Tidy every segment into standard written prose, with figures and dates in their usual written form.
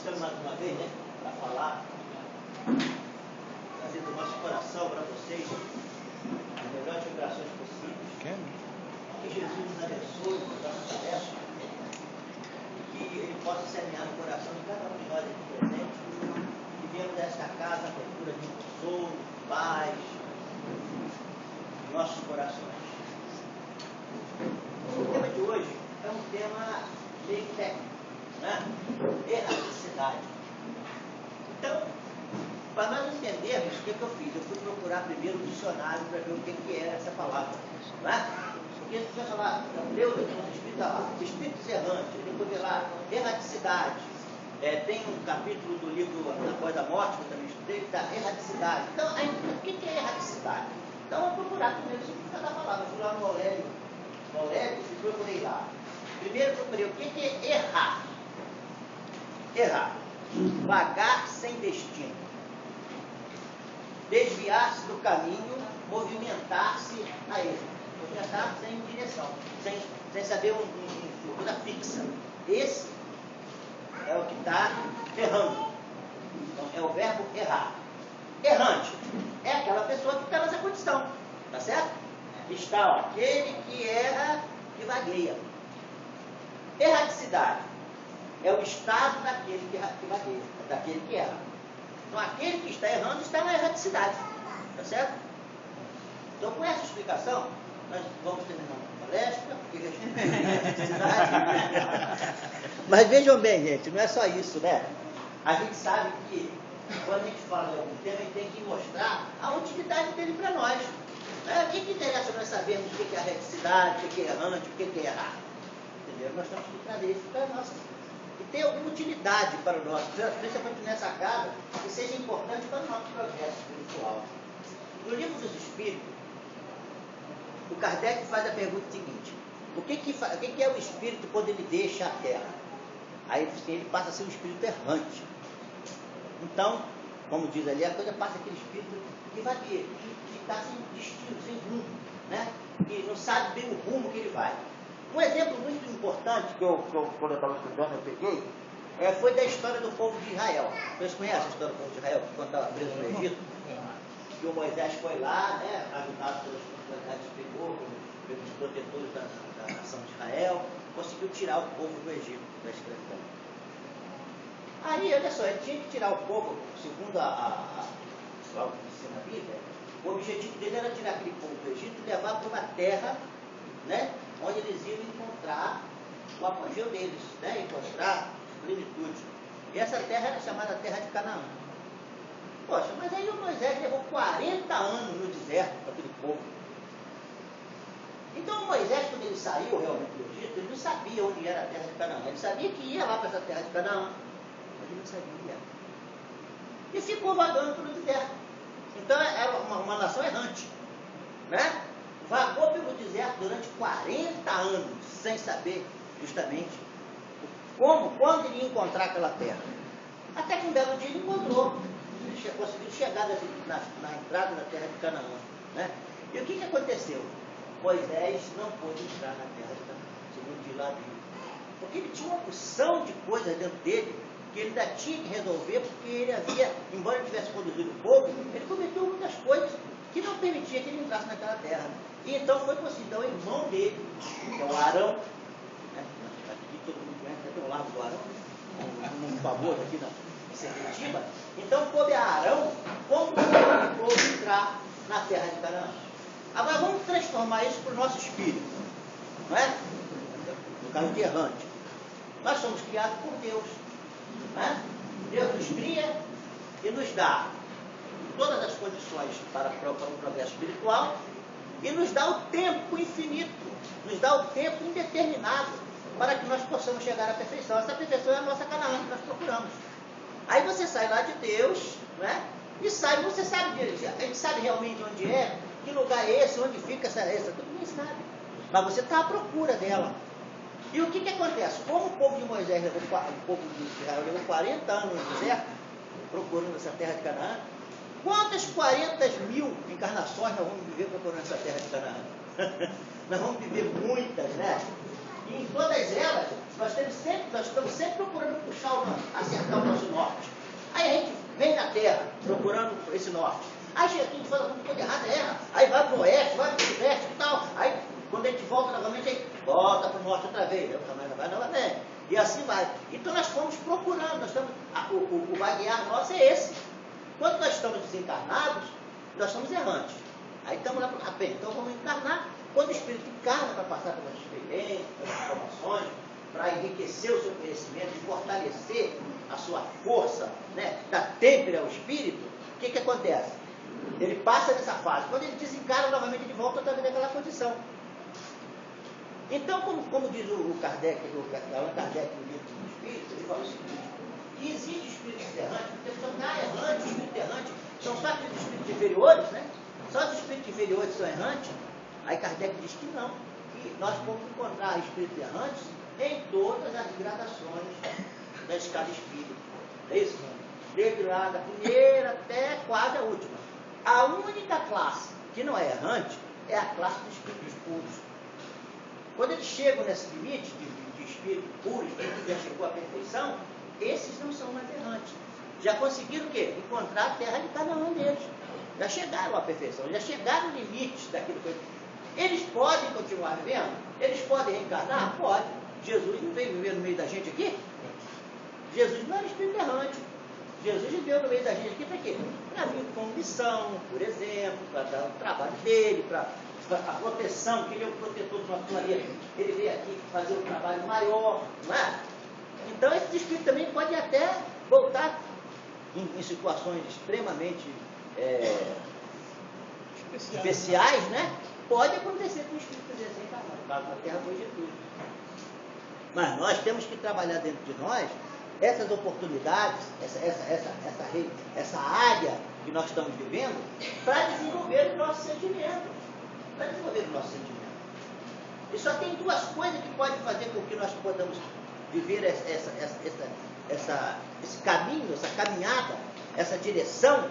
estamos mais uma vez, né, para falar, trazer do nosso coração para vocês as melhores vibrações possíveis. Que Jesus nos abençoe com a nossa tarefa, que Ele possa semear no coração de cada um de nós aqui presentes, que viemos desta casa à procura de consolo, paz, em nossos corações. O tema de hoje é um tema meio técnico, né? Erraticidade. Então, para nós entendermos o que eu fiz, eu fui procurar primeiro o dicionário para ver o que era essa palavra, né? Porque se você falar, Deus aqui no Espírito, lá, espíritos errantes, depois vê lá, erraticidade. Tem um capítulo do livro Após a Morte, que eu também estudei, que está erraticidade. Então, aí, o que é erraticidade? Então, eu vou procurar primeiro o significado da palavra. Eu fui lá no Aurélio e procurei lá. Primeiro procurei o que é errar. Errar. Vagar sem destino. Desviar-se do caminho, movimentar-se a ele. Movimentar sem direção, sem saber uma figura fixa. Esse é o que está errando. Então, é o verbo errar. Errante é aquela pessoa que está nessa condição. Tá certo? Está aquele que erra e vagueia. Erraticidade é o estado daquele que vagueia, daquele que erra. Então, aquele que está errando está na erraticidade. Tá certo? Então, com essa explicação, nós vamos terminar uma palestra, porque erraticidade. Mas vejam bem, gente, não é só isso, né? A gente sabe que, quando a gente fala de algum tema, a gente tem que mostrar a utilidade dele para nós. O que interessa nós sabermos o que é erraticidade, o que é errante, o que é errar? Entendeu? Nós temos que trazer isso para nós. E ter alguma utilidade para nós, principalmente nessa casa, que seja importante para o nosso progresso espiritual. No livro dos Espíritos, o Kardec faz a pergunta seguinte: o que é o espírito quando ele deixa a Terra? Aí ele passa a ser um espírito errante. Então, como diz ali, a coisa passa aquele espírito que vagueia, que está sem destino, sem rumo, né? Que não sabe bem o rumo que ele vai. Um exemplo muito importante que quando eu estava estudando, eu peguei, foi da história do povo de Israel. Vocês conhecem a história do povo de Israel, quando estava preso no Egito? Que o Moisés foi lá, né, ajudado pelas autoridades pelos protetores da nação de Israel, conseguiu tirar o povo do Egito, da escravidão. Aí, olha só, ele tinha que tirar o povo, segundo o que ensina a Bíblia, o objetivo dele era tirar aquele povo do Egito e levar para uma terra, né, onde eles iam encontrar o apogeu deles, né, encontrar plenitude. E essa terra era chamada Terra de Canaã. Poxa, mas aí o Moisés levou 40 anos no deserto para aquele povo. Então o Moisés, quando ele saiu realmente do Egito, ele não sabia onde era a terra de Canaã. Ele sabia que ia lá para essa terra de Canaã, mas ele não sabia. E ficou vagando pelo deserto. Então era uma nação errante, né? Vagou pelo deserto durante 40 anos, sem saber justamente quando ele ia encontrar aquela terra. Até que um belo dia ele encontrou. Ele conseguiu chegar na entrada da terra de Canaã, né? E o que aconteceu? Moisés não pôde entrar na terra de Canaã, segundo diz lá a Bíblia. Porque ele tinha uma porção de coisas dentro dele que ele ainda tinha que resolver, porque ele havia, embora ele tivesse conduzido o povo, ele cometeu muitas coisas que não permitia que ele entrasse naquela terra. E então foi possível. Então o irmão dele, que é o Arão, né? Aqui todo mundo conhece, tem o Largo do Arão, um famoso aqui na Serpentina. Então coube a Arão como o povo entrar na terra de Canaã. Agora vamos transformar isso para o nosso espírito, não é? No caso de errante. Nós somos criados por Deus, né? Deus nos cria e nos dá todas as condições para o progresso espiritual e nos dá o tempo infinito, nos dá o tempo indeterminado para que nós possamos chegar à perfeição. Essa perfeição é a nossa Canaã que nós procuramos. Aí você sai lá de Deus, né? E sai, você sabe, a gente sabe realmente onde é, que lugar é esse, onde fica essa todo mundo sabe. Mas você está à procura dela. E o que acontece? Como o povo de Moisés o povo de Israel levou 40 anos no deserto, procurando essa terra de Canaã, quantas 40 mil encarnações nós vamos viver procurando essa terra de Canaã? Nós vamos viver muitas, né? E em todas elas, nós estamos sempre procurando acertar o nosso Terra, procurando esse norte. Aí Jesus fala alguma coisa errada, erra. Aí vai para o oeste, vai para o sudeste e tal. Aí, quando a gente volta novamente, aí volta para o norte outra vez. Aí o caminho vai novamente. E assim vai. Então nós fomos procurando, nós estamos, o vaguear nosso é esse. Quando nós estamos desencarnados, nós somos errantes. Aí estamos lá para bem, então vamos encarnar. Quando o Espírito encarna para passar pelas experiências, pelas informações, para enriquecer o seu conhecimento, fortalecer a sua força, né, dar tempo ao Espírito, o que acontece? Ele passa dessa fase. Quando ele desencarna novamente, ele volta também naquela condição. Então, como diz o Kardec, Allan Kardec no livro do Espírito, ele fala o seguinte, que existe espíritos errantes, porque são errantes, espíritos errantes, são só aqueles espíritos inferiores, né? Só os espíritos inferiores são errantes. Aí Kardec diz que não, que nós vamos encontrar espíritos errantes em todas as gradações da escala espírita. É isso? Desde lá da primeira até quase a última. A única classe que não é errante é a classe dos espíritos puros. Quando eles chegam nesse limite de espírito puro, espírito que já chegou à perfeição, esses não são mais errantes. Já conseguiram o quê? Encontrar a terra de cada um deles. Já chegaram à perfeição, já chegaram ao limite daquilo que... Eles podem continuar vivendo? Eles podem reencarnar? Pode. Jesus não veio viver no meio da gente aqui? Jesus não era espírito errante. Jesus viveu no meio da gente aqui para quê? Para vir com missão, por exemplo, para dar o trabalho dele, para a proteção, que ele é o protetor do nosso planeta. Ele veio aqui fazer um trabalho maior, não é? Então, esse espírito também pode até voltar em situações extremamente especiais, né? Pode acontecer com o espírito desencarnado, no caso da Terra foi Jesus. Mas nós temos que trabalhar dentro de nós essas oportunidades, essa área que nós estamos vivendo, para desenvolver o nosso sentimento. Para desenvolver o nosso sentimento. E só tem duas coisas que podem fazer com que nós podamos viver esse caminho, essa caminhada, essa direção,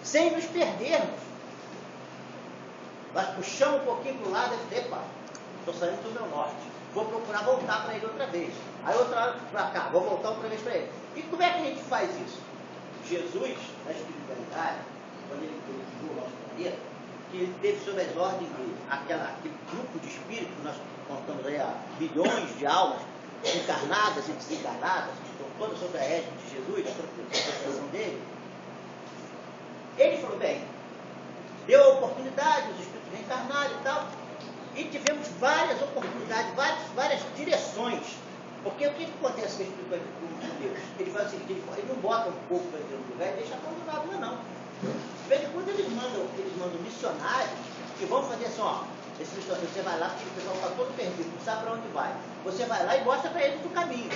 sem nos perdermos. Nós puxamos um pouquinho para o lado e epa, estou saindo do meu norte. Vou procurar voltar para ele outra vez. Aí outra hora para cá, vou voltar outra vez para ele. E como é que a gente faz isso? Jesus, na espiritualidade, quando ele criou o nosso planeta, que ele teve sob as ordens de aquele grupo de espíritos, nós contamos aí há bilhões de almas encarnadas e desencarnadas, que estão todas sob a égide de Jesus, a proteção dele. Ele falou, bem, deu a oportunidade, os espíritos reencarnados e tal, e tivemos várias oportunidades, várias direções. Porque o que acontece com o espírito de Deus? Ele faz o seguinte, ele não bota um pouco para dentro do lugar e deixa abandonado, não. De vez em quando eles mandam missionários que vão fazer assim, ó, esse missionário, você vai lá, porque o pessoal está todo perdido, não sabe para onde vai. Você vai lá e mostra para ele o caminho.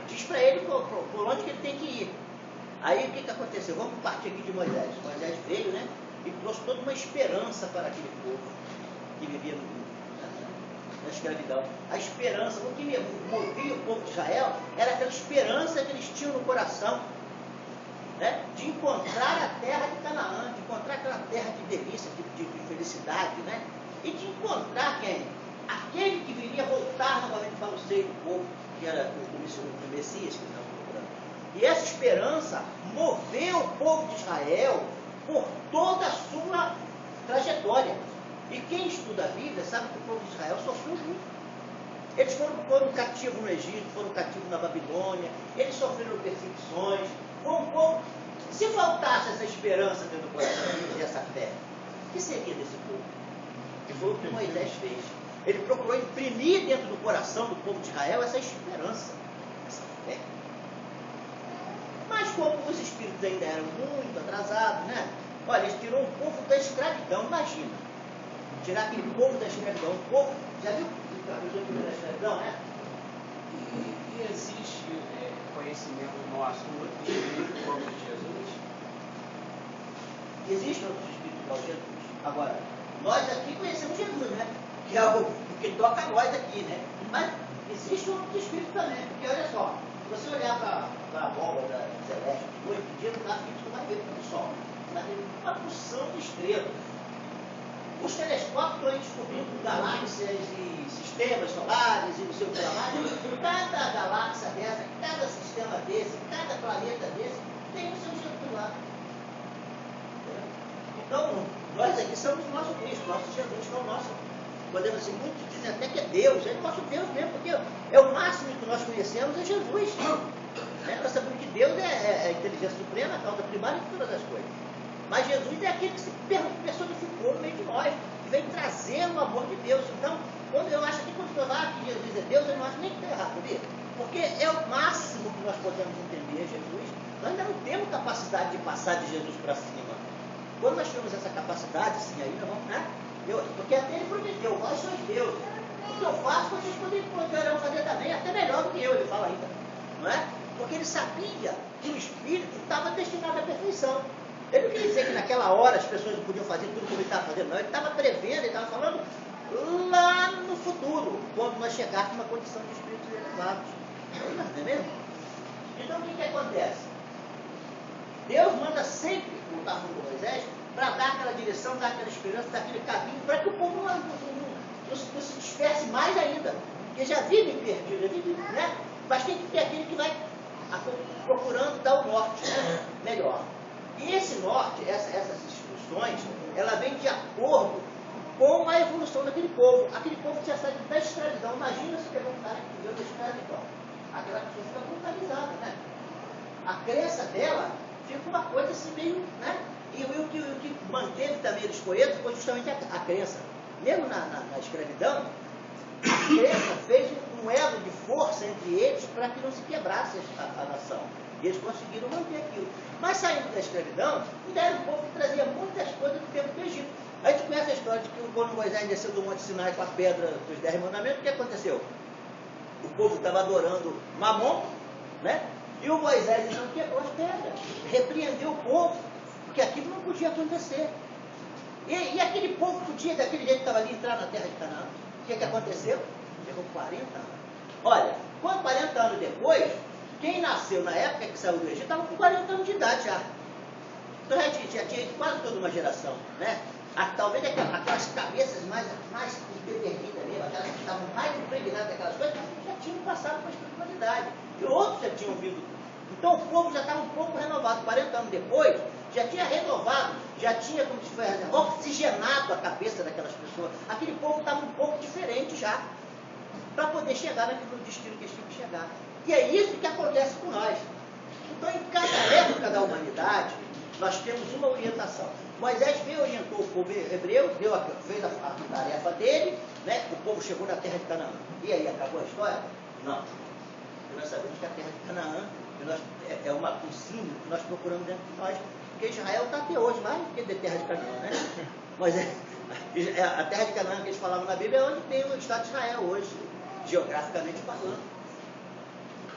Diz para ele por onde que ele tem que ir. Aí o que aconteceu? Vamos partir aqui de Moisés. Moisés veio, né? E trouxe toda uma esperança para aquele povo que vivia na escravidão. A esperança, o que movia o povo de Israel era aquela esperança que eles tinham no coração, né? De encontrar a terra de Canaã, de encontrar aquela terra de delícia, de felicidade, né? E de encontrar quem? Aquele que viria voltar novamente para o seio do povo, que era o Messias que estava procurando. E essa esperança moveu o povo de Israel por toda a sua trajetória. E quem estuda a Bíblia sabe que o povo de Israel sofreu muito. Eles foram cativos no Egito, foram cativos na Babilônia, eles sofreram perseguições. Se faltasse essa esperança dentro do coração deles, essa fé, o que seria desse povo? E foi o que Moisés fez. Ele procurou imprimir dentro do coração do povo de Israel essa esperança, essa fé. Mas como os espíritos ainda eram muito atrasados, né? Olha, eles tirou um povo da escravidão, imagina. Tirar aquele povo da escravidão, um povo, já viu o povo da escravidão, né? E existe conhecimento nosso, outro espírito como de Jesus? Existem outros espíritos igual Jesus. Agora, nós aqui conhecemos Jesus, né? Que é o que toca a nós aqui, né? Mas existe outro espírito também, porque olha só, se você olhar para a abóbora celeste de noite, de dia não dá, porque você não vai ver pelo sol. Vai ter uma porção de estrelas. Os telescópios estão aí descobrindo galáxias e sistemas solares e não sei o que lá mais. Cada galáxia dessa, cada sistema desse, cada planeta desse, tem o seu Jesus lá. Então, nós aqui somos o nosso Cristo, nosso Jesus, não o nosso. Podemos dizer, muitos dizem até que é Deus, é nosso Deus mesmo, porque é o máximo que nós conhecemos é Jesus. Nós sabemos que Deus é a inteligência suprema, a causa primária de todas as coisas. Mas Jesus é aquele que se personificou no meio de nós, que vem trazer o amor de Deus. Então, quando eu acho que quando eu falo que Jesus é Deus, eu não acho nem que está errado, sabia? Porque é o máximo que nós podemos entender Jesus. Nós ainda não temos capacidade de passar de Jesus para cima. Quando nós temos essa capacidade, sim, aí nós vamos, né? Porque até ele prometeu, vós sois Deus. O que eu faço, vocês poderão fazer também, até melhor do que eu, ele fala ainda. Não é? Porque ele sabia que o Espírito estava destinado à perfeição. Ele não queria dizer que naquela hora as pessoas não podiam fazer tudo como ele estava fazendo, não. Ele estava prevendo, ele estava falando lá no futuro, quando nós chegarmos numa condição de espíritos elevados. Não é mesmo? Então o que acontece? Deus manda sempre voltar com Moisés para dar aquela direção, dar aquela esperança, dar aquele caminho, para que o povo não se disperse mais ainda. Porque já vivem perdidos, já vivem, né? Mas tem que ter aquele que vai procurando dar o norte, né? Melhor. E esse norte, essas instruções, ela vem de acordo com a evolução daquele povo. Aquele povo tinha saído da escravidão. Imagina se pegar um cara que viveu da escravidão. Aquela pessoa fica brutalizada, né? A crença dela fica uma coisa assim meio, né? E o que manteve também eles coesos foi justamente a crença. Mesmo na escravidão, a crença fez um elo de força entre eles para que não se quebrasse a nação. E eles conseguiram manter aquilo. Mas saindo da escravidão, ainda era um povo que trazia muitas coisas do tempo do Egito. A gente conhece a história de que quando Moisés desceu do Monte Sinai com a pedra dos 10 mandamentos, o que aconteceu? O povo estava adorando Mamon, né? E o Moisés então quebrou as pedras, repreendeu o povo, porque aquilo não podia acontecer. E aquele povo podia, daquele jeito que estava ali, entrar na terra de Canaã. O que aconteceu? Levou 40 anos. Olha, quando 40 anos depois, quem nasceu na época que saiu do Egito estava com 40 anos de idade já. Então já tinha quase toda uma geração, né? Talvez aquelas cabeças mais determinadas mesmo, aquelas que estavam mais impregnadas daquelas coisas, já tinham passado para a espiritualidade. E outros já tinham vindo. Então o povo já estava um pouco renovado. 40 anos depois, já tinha renovado, já tinha, como se fosse, oxigenado a cabeça daquelas pessoas. Aquele povo estava um pouco diferente já, para poder chegar naquele destino que eles tinham que chegar. E é isso que acontece com nós. Então, em cada época da humanidade, nós temos uma orientação. Moisés veio, orientou o povo hebreu, fez a tarefa dele, né? O povo chegou na terra de Canaã. E aí, acabou a história? Não. E nós sabemos que a terra de Canaã é um símbolo que nós procuramos dentro de nós, porque Israel está até hoje lá, que é da terra de Canaã, né? Mas a terra de Canaã que eles falavam na Bíblia é onde tem o Estado de Israel hoje, geograficamente falando.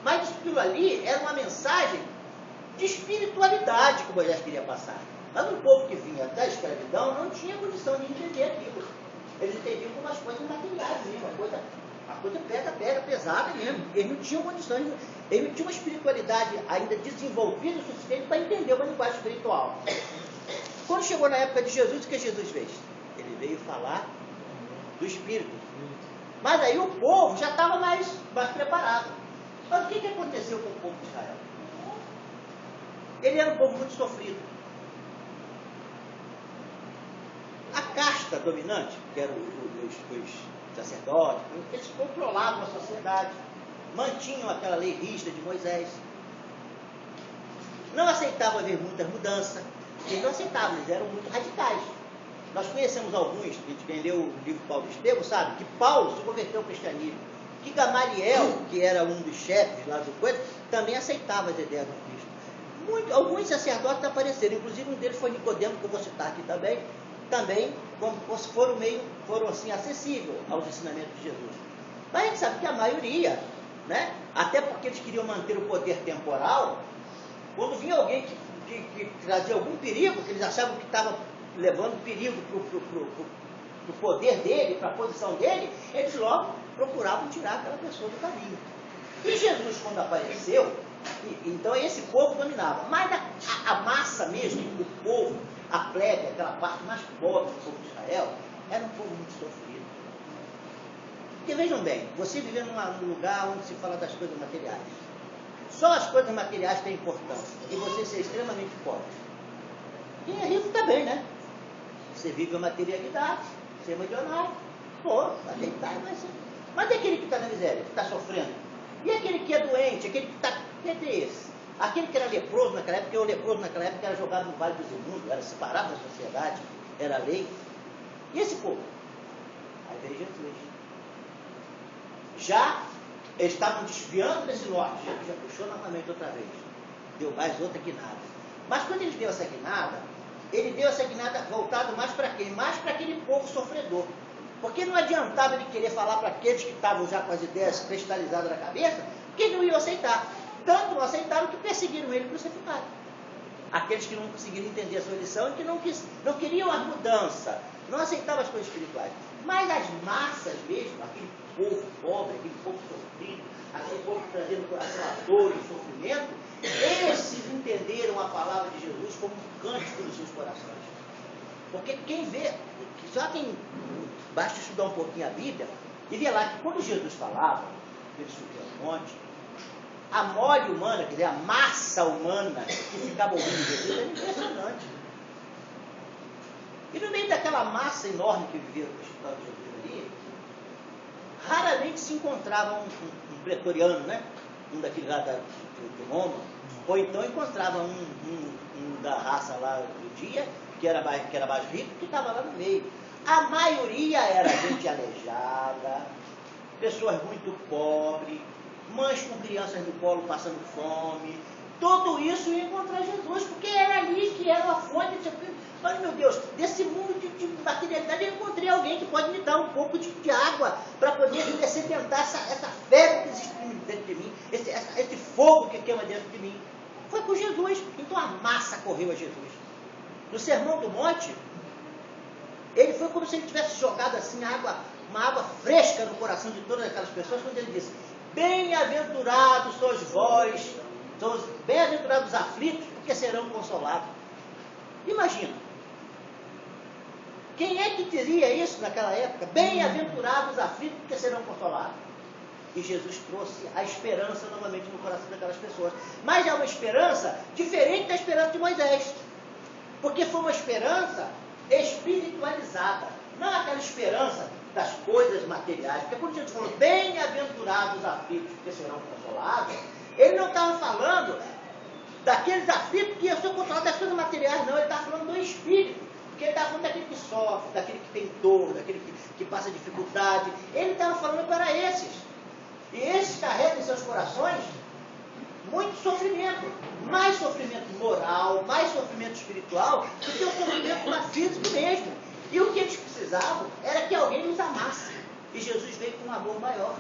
Mas aquilo ali era uma mensagem de espiritualidade que Moisés queria passar. Mas um povo que vinha da escravidão não tinha condição de entender aquilo. Eles entendiam como as coisas materiais mesmo, a coisa pega pesada mesmo. Eles não tinham condições, eles não tinham uma espiritualidade ainda desenvolvida o suficiente para entender uma linguagem espiritual. Quando chegou na época de Jesus, o que Jesus fez? Ele veio falar do Espírito. Mas aí o povo já estava mais preparado. Mas o que aconteceu com o povo de Israel? Ele era um povo muito sofrido. A casta dominante, que eram os sacerdotes, eles controlavam a sociedade, mantinham aquela lei rígida de Moisés. Não aceitavam ver muitas mudanças. Eles não aceitavam, eles eram muito radicais. Nós conhecemos alguns, quem leu o livro Paulo Estevão, sabe, que Paulo se converteu ao cristianismo. Que Gamaliel, que era um dos chefes lá do coisa, também aceitava as ideias do Cristo. Alguns sacerdotes apareceram, inclusive um deles foi Nicodemo, que eu vou citar aqui também foram assim, acessíveis aos ensinamentos de Jesus. Mas a gente sabe que a maioria, né, até porque eles queriam manter o poder temporal, quando vinha alguém que trazia algum perigo, que eles achavam que estava levando perigo para o poder dele, para a posição dele, eles logo procuravam tirar aquela pessoa do caminho. E Jesus, quando apareceu, então esse povo dominava. Mas a massa mesmo, o povo, a plebe, aquela parte mais pobre do povo de Israel, era um povo muito sofrido. Porque vejam bem, você viver num lugar onde se fala das coisas materiais, só as coisas materiais têm importância, e você ser extremamente pobre. Quem é rico está bem, né? Você vive a materialidade, você é milionário, pô, vai deitar e vai ser. Mas e aquele que está na miséria, que está sofrendo? E aquele que é doente, aquele que está... Quem é esse? Aquele que era leproso naquela época, porque o leproso naquela época era jogado no Vale dos Imundos, era separado da sociedade, era lei. E esse povo? Aí veio Jesus. Já eles estavam desviando desse norte, Jesus já puxou novamente outra vez. Deu mais outra guinada. Mas quando ele deu essa guinada voltado mais para quem? Mais para aquele povo sofredor. Porque não adiantava ele querer falar para aqueles que estavam já com as ideias cristalizadas na cabeça, que eles não iam aceitar. Tanto não aceitaram que perseguiram ele crucificado. Aqueles que não conseguiram entender a sua lição e que não queriam a mudança, não aceitavam as coisas espirituais. Mas as massas mesmo, aquele povo pobre, aquele povo sofrido, aquele povo que trazia no coração a dor e o sofrimento, esses entenderam a palavra de Jesus como um cântico dos seus corações. Porque quem vê, basta estudar um pouquinho a Bíblia e ver lá que quando Jesus falava, ele subiu ao monte, a mole humana, quer dizer, a massa humana que ficava ouvindo Jesus era impressionante. E no meio daquela massa enorme que vivia no hospital de Jesus ali, raramente se encontrava um pretoriano, né? Um daquele lá de Roma, ou então encontrava um da raça lá do dia, que era mais rico, que estava lá no meio. A maioria era gente aleijada, pessoas muito pobres, mães com crianças no colo passando fome. Tudo isso ia encontrar Jesus, porque era ali que era a fonte. Mas, meu Deus, desse mundo de materialidade, eu encontrei alguém que pode me dar um pouco de água para poder sedentar essa febre que existe dentro de mim, esse fogo que queima dentro de mim. Foi com Jesus. Então a massa correu a Jesus. No Sermão do Monte, ele foi como se ele tivesse jogado assim uma água fresca no coração de todas aquelas pessoas, quando ele disse: bem-aventurados sois vós, bem-aventurados os aflitos, porque serão consolados. Imagina, quem é que diria isso naquela época? Bem-aventurados os aflitos, porque serão consolados. E Jesus trouxe a esperança novamente no coração daquelas pessoas. Mas é uma esperança diferente da esperança de Moisés. Porque foi uma esperança espiritualizada. Não aquela esperança das coisas materiais. Porque quando Jesus falou, bem-aventurados os aflitos, porque serão consolados, ele não estava falando daqueles aflitos que iam ser consolados das coisas materiais, não. Ele estava falando do espírito. Porque ele estava falando daquele que sofre, daquele que tem dor, daquele que passa dificuldade. Ele estava falando para esses. E esses carregam em seus corações muito sofrimento. Mais sofrimento moral, mais sofrimento espiritual do que o sofrimento físico mesmo. E o que eles precisavam era que alguém os amasse. E Jesus veio com um amor maior.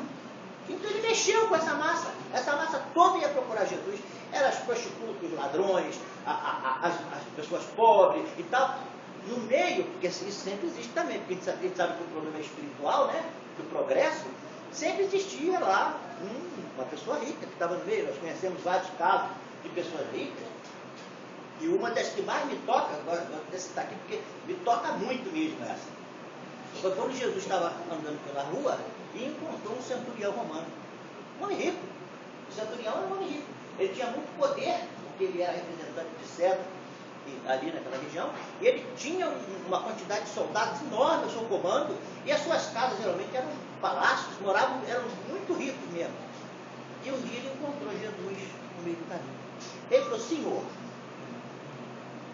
Então ele mexeu com essa massa. Essa massa toda ia procurar Jesus. Eram as prostitutas, os ladrões, as pessoas pobres e tal. No meio, porque isso sempre existe também, porque a gente sabe que o problema é espiritual, né? Que o progresso, sempre existia lá uma pessoa rica que estava no meio. Nós conhecemos vários casos de pessoas ricas. E uma das que mais me toca, agora vou citar aqui, porque me toca muito mesmo essa. Foi quando Jesus estava andando pela rua e encontrou um centurião romano. Um homem rico. O centurião era um homem rico. Ele tinha muito poder, porque ele era representante de César ali naquela região, e ele tinha uma quantidade de soldados enorme ao seu comando, e as suas casas geralmente eram palácios, eram muito ricos mesmo. E um dia ele encontrou Jesus no meio do caminho. Ele falou: Senhor,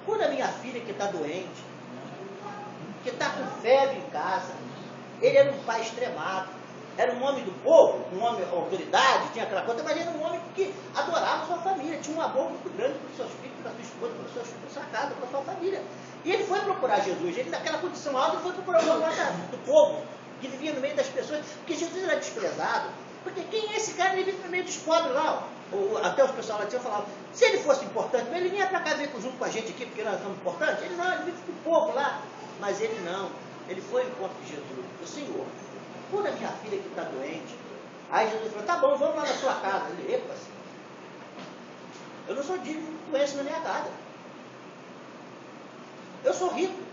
cura a minha filha que está doente, que está com febre em casa. Ele era um pai extremado, era um homem do povo, um homem de autoridade, tinha aquela coisa, mas era um homem que adorava a sua família, tinha um amor muito grande para os seus filhos, para a sua esposa, para a sua casa, para a sua família. E ele foi procurar Jesus, ele naquela condição alta, foi procurar o lugar do povo, que vivia no meio das pessoas, porque Jesus era desprezado. Porque quem é esse cara? Ele vive no meio dos pobres lá. Até os pessoal lá tinham falado, se ele fosse importante, ele vinha para cá ver junto com a gente aqui, porque nós somos importantes. Ele não, ele vive com o povo lá. Mas ele não. Ele foi ao encontro de Jesus. O Senhor, cura minha filha que está doente. Aí Jesus falou: tá bom, vamos lá na sua casa. Ele: epa, eu não sou digno de doença na minha casa. Eu sou rico.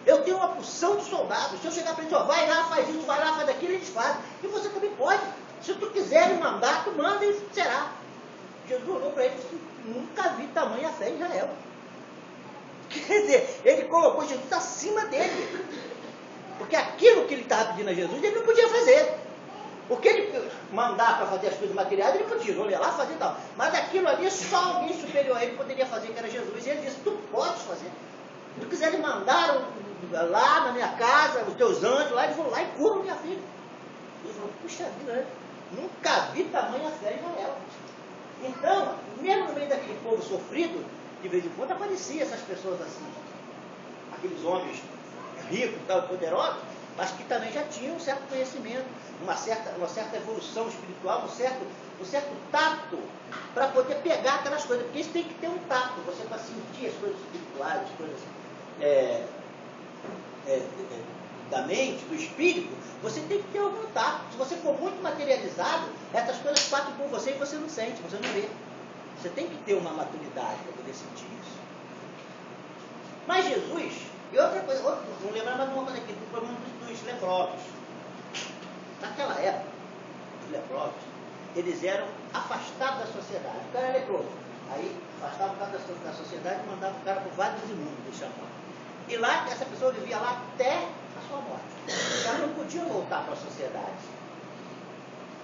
Eu tenho uma porção de soldados. Se eu chegar para eles: vai lá, faz isso, vai lá, faz aquilo, eles fazem. E você também pode. Se tu quiser me mandar, tu manda e será. Jesus olhou para ele e disse: nunca vi tamanha fé em Israel. Quer dizer, ele colocou Jesus acima dele. Porque aquilo que ele estava pedindo a Jesus, ele não podia fazer. O que ele mandar para fazer as coisas materiais, ele podia ir lá fazer e tal. Mas aquilo ali, só alguém superior a ele poderia fazer, que era Jesus. E ele disse: tu podes fazer. Se tu quiser, eles mandaram lá na minha casa, os teus anjos lá, eles vão lá e curam minha filha. Ele falou: puxa vida, né? Nunca vi tamanha fé em Israel. Então, mesmo no meio daquele povo sofrido, de vez em quando apareciam essas pessoas assim, aqueles homens ricos, tal, poderosos, mas que também já tinham um certo conhecimento, uma certa evolução espiritual, um certo tato para poder pegar aquelas coisas, porque isso tem que ter um tato, você para sentir as coisas espirituais, as coisas da mente, do espírito, você tem que ter algum tato. Se você for muito materializado, essas coisas passam por você e você não sente, você não vê. Você tem que ter uma maturidade para poder sentir isso. Mas Jesus, e outra coisa, vamos lembrar mais uma coisa aqui, do problema dos leprosos. Naquela época, os leprosos, eles eram afastados da sociedade. O cara é leproso. Aí afastava o cara da sociedade e mandava o cara para o vale dos imundos, eles chamavam. E lá, essa pessoa vivia lá até a sua morte. Elas não podiam voltar para a sociedade.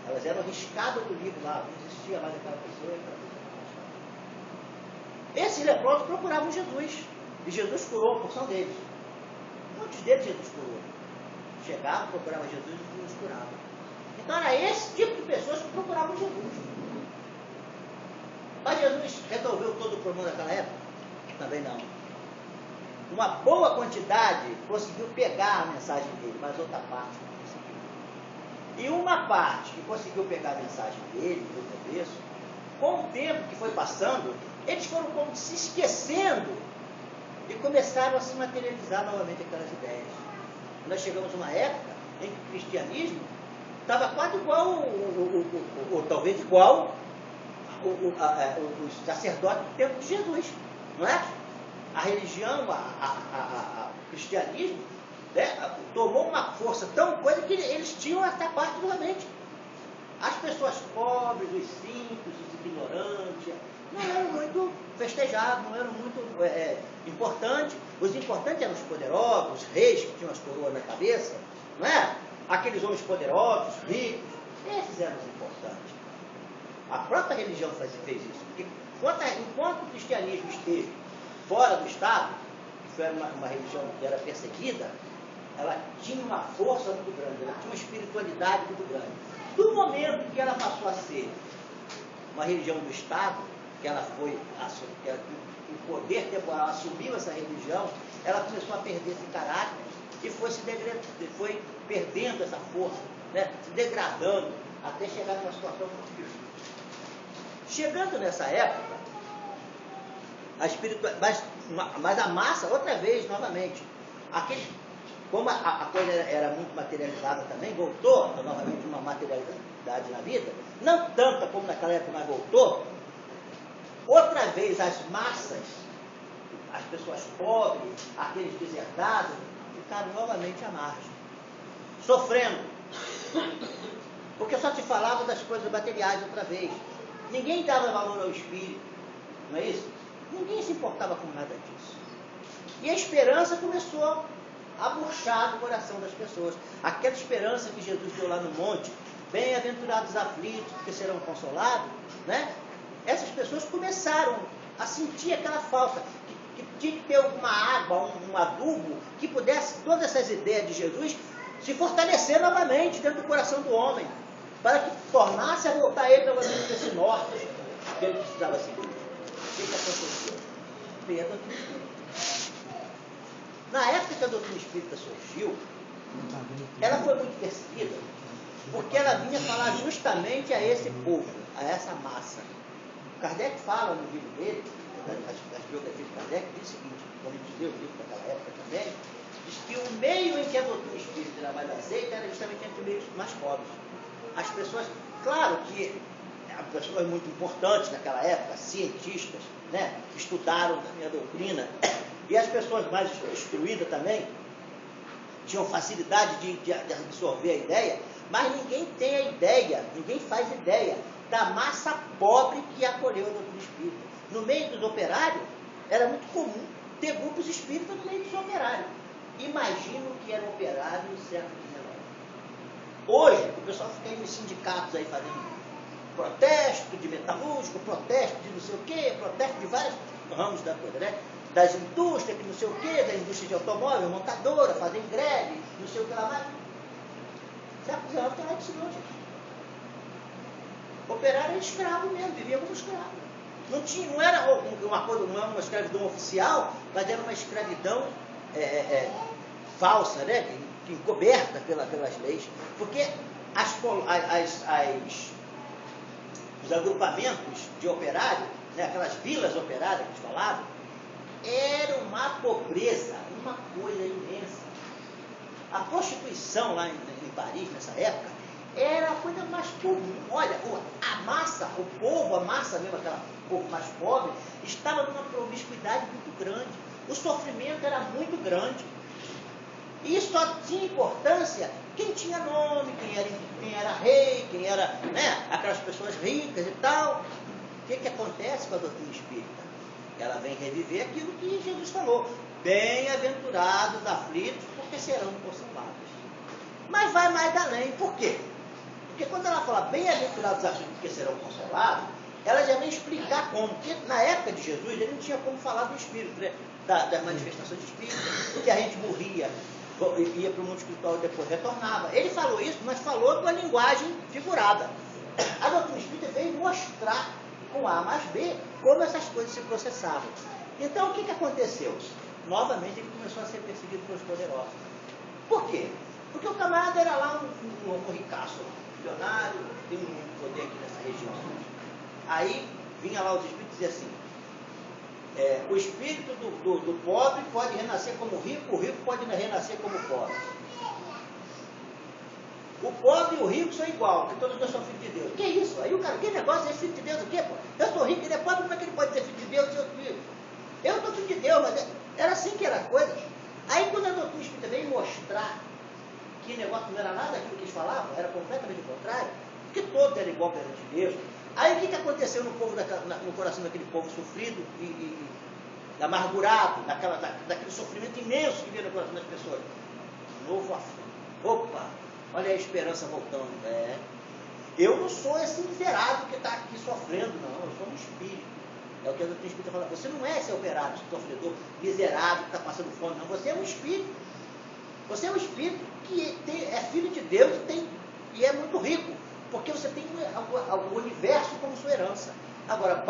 Elas eram riscadas do livro lá, não existia mais aquela pessoa e aquela pessoa. Esses leprosos procuravam Jesus. E Jesus curou a porção deles. Muitos deles Jesus curou. Chegavam, procuravam Jesus e Jesus curava. Então era esse tipo de pessoas que procuravam Jesus. Mas Jesus resolveu todo o problema daquela época? Também não. Uma boa quantidade conseguiu pegar a mensagem dele, mas outra parte não conseguiu. E uma parte que conseguiu pegar a mensagem dele, no começo, com o tempo que foi passando, eles foram como se esquecendo e começaram a se materializar novamente aquelas ideias. Nós chegamos a uma época em que o cristianismo estava quase igual, ou talvez igual, os sacerdotes do tempo de Jesus, não é? A religião, o cristianismo, né, tomou uma força tão coisa que eles tinham essa parte novamente. As pessoas pobres, os simples, os ignorantes, não eram muito festejados, não eram muito importantes. Os importantes eram os poderosos, os reis que tinham as coroas na cabeça, não é? Aqueles homens poderosos, ricos, esses eram os importantes. A própria religião fez isso. Porque enquanto o cristianismo esteve fora do Estado, que foi uma religião que era perseguida, ela tinha uma força muito grande, ela tinha uma espiritualidade muito grande. Do momento que ela passou a ser uma religião do Estado, que ela foi, o poder temporal assumiu essa religião, ela começou a perder esse caráter e foi perdendo essa força, né, se degradando, até chegar numa situação muito difícil. Chegando nessa época, mas a massa, outra vez, novamente, como a coisa era muito materializada também, voltou novamente uma materialidade na vida, não tanta como naquela época, mas voltou. Outra vez as massas, as pessoas pobres, aqueles deserdados, ficaram novamente à margem, sofrendo, porque só se falava das coisas materiais outra vez. Ninguém dava valor ao espírito, não é isso? Ninguém se importava com nada disso. E a esperança começou a murchar no coração das pessoas. Aquela esperança que Jesus deu lá no monte, bem-aventurados os aflitos, porque serão consolados, né? Essas pessoas começaram a sentir aquela falta, que tinha que ter alguma água, um adubo, que pudesse, todas essas ideias de Jesus, se fortalecer novamente dentro do coração do homem, para que tornasse a voltar ele novamente desse norte que ele precisava seguir. O que aconteceu? Perda do Espírito. Na época que a doutrina espírita surgiu, ela foi muito perseguida, porque ela vinha falar justamente a esse povo, a essa massa. Kardec fala no livro dele, das biografias de Kardec, diz o seguinte, quando a gente lê o livro daquela época também, diz que o meio em que a doutrina espírita era mais aceita era justamente entre os meios mais pobres. As pessoas, claro que pessoas muito importantes naquela época, cientistas, né, que estudaram a doutrina, e as pessoas mais instruídas também, tinham facilidade de absorver a ideia, mas ninguém tem a ideia, ninguém faz ideia da massa pobre que acolheu a doutrina espírita. No meio dos operários, era muito comum ter grupos espíritas no meio dos operários. Imagina o que era operário no século XIX. Hoje, o pessoal fica aí nos sindicatos aí fazendo protesto de metalúrgico, protesto de não sei o quê, protesto de vários ramos da coisa, né? Das indústrias, que não sei o quê, da indústria de automóvel, montadora, fazendo greve, não sei o que lá mais. Século XIX tem nada disso não, gente. Operário era escravo mesmo, vivia como escravo. Não era uma escravidão oficial, mas era uma escravidão falsa, né? Encoberta pelas leis. Porque os agrupamentos de operários, né? Aquelas vilas operárias que eles falavam, era uma pobreza, uma coisa imensa. A prostituição lá em Paris, nessa época, era a coisa mais comum. Olha, a massa, o povo, a massa mesmo, aquele povo mais pobre, estava numa promiscuidade muito grande. O sofrimento era muito grande. E isso só tinha importância quem tinha nome, quem era rei, quem era, né, aquelas pessoas ricas e tal. O que acontece com a doutrina espírita? Ela vem reviver aquilo que Jesus falou. Bem-aventurados os aflitos, porque serão consolados. Mas vai mais além. Por quê? Porque quando ela fala bem-aventurados os aflitos, porque serão consolados, ela já vem explicar como. Porque na época de Jesus, ele não tinha como falar do Espírito, né? Das manifestações de Espírito, que a gente morria, ia para o mundo espiritual e depois retornava. Ele falou isso, mas falou com a linguagem figurada. A doutrina espírita veio mostrar com A mais B como essas coisas se processavam. Então, o que aconteceu? Novamente, ele começou a ser perseguido pelos poderosos. Por quê? Porque o camarada era lá um ricaço, milionário, tem um poder aqui nessa região. Aí, vinha lá os espíritos e dizia assim, o espírito do pobre pode renascer como rico, o rico pode renascer como pobre. O pobre e o rico são igual, porque todos nós somos filhos de Deus. Que isso? Aí o cara, que negócio é esse filho de Deus o quê, pô? Eu sou rico, ele é pobre, como é que ele pode ser filho de Deus e eu filho? Eu sou filho de Deus, mas era assim que era a coisa. Aí quando a doutrina espírita veio mostrar que o negócio não era nada daquilo que eles falavam, era completamente o contrário, porque todos eram igual perante Deus. Aí o que aconteceu no coração daquele povo sofrido e amargurado, daquele sofrimento imenso que veio no coração das pessoas? Novo afã. Opa, olha a esperança voltando. Eu não sou esse miserável que está aqui sofrendo, não. Eu sou um espírito. É o que a doutrina espírita fala. Você não é esse operário, esse sofredor, miserável, que está passando fome, não. Você é um espírito. Você é um espírito que é filho de Deus e é muito rico. Porque você tem o universo como sua herança. Agora,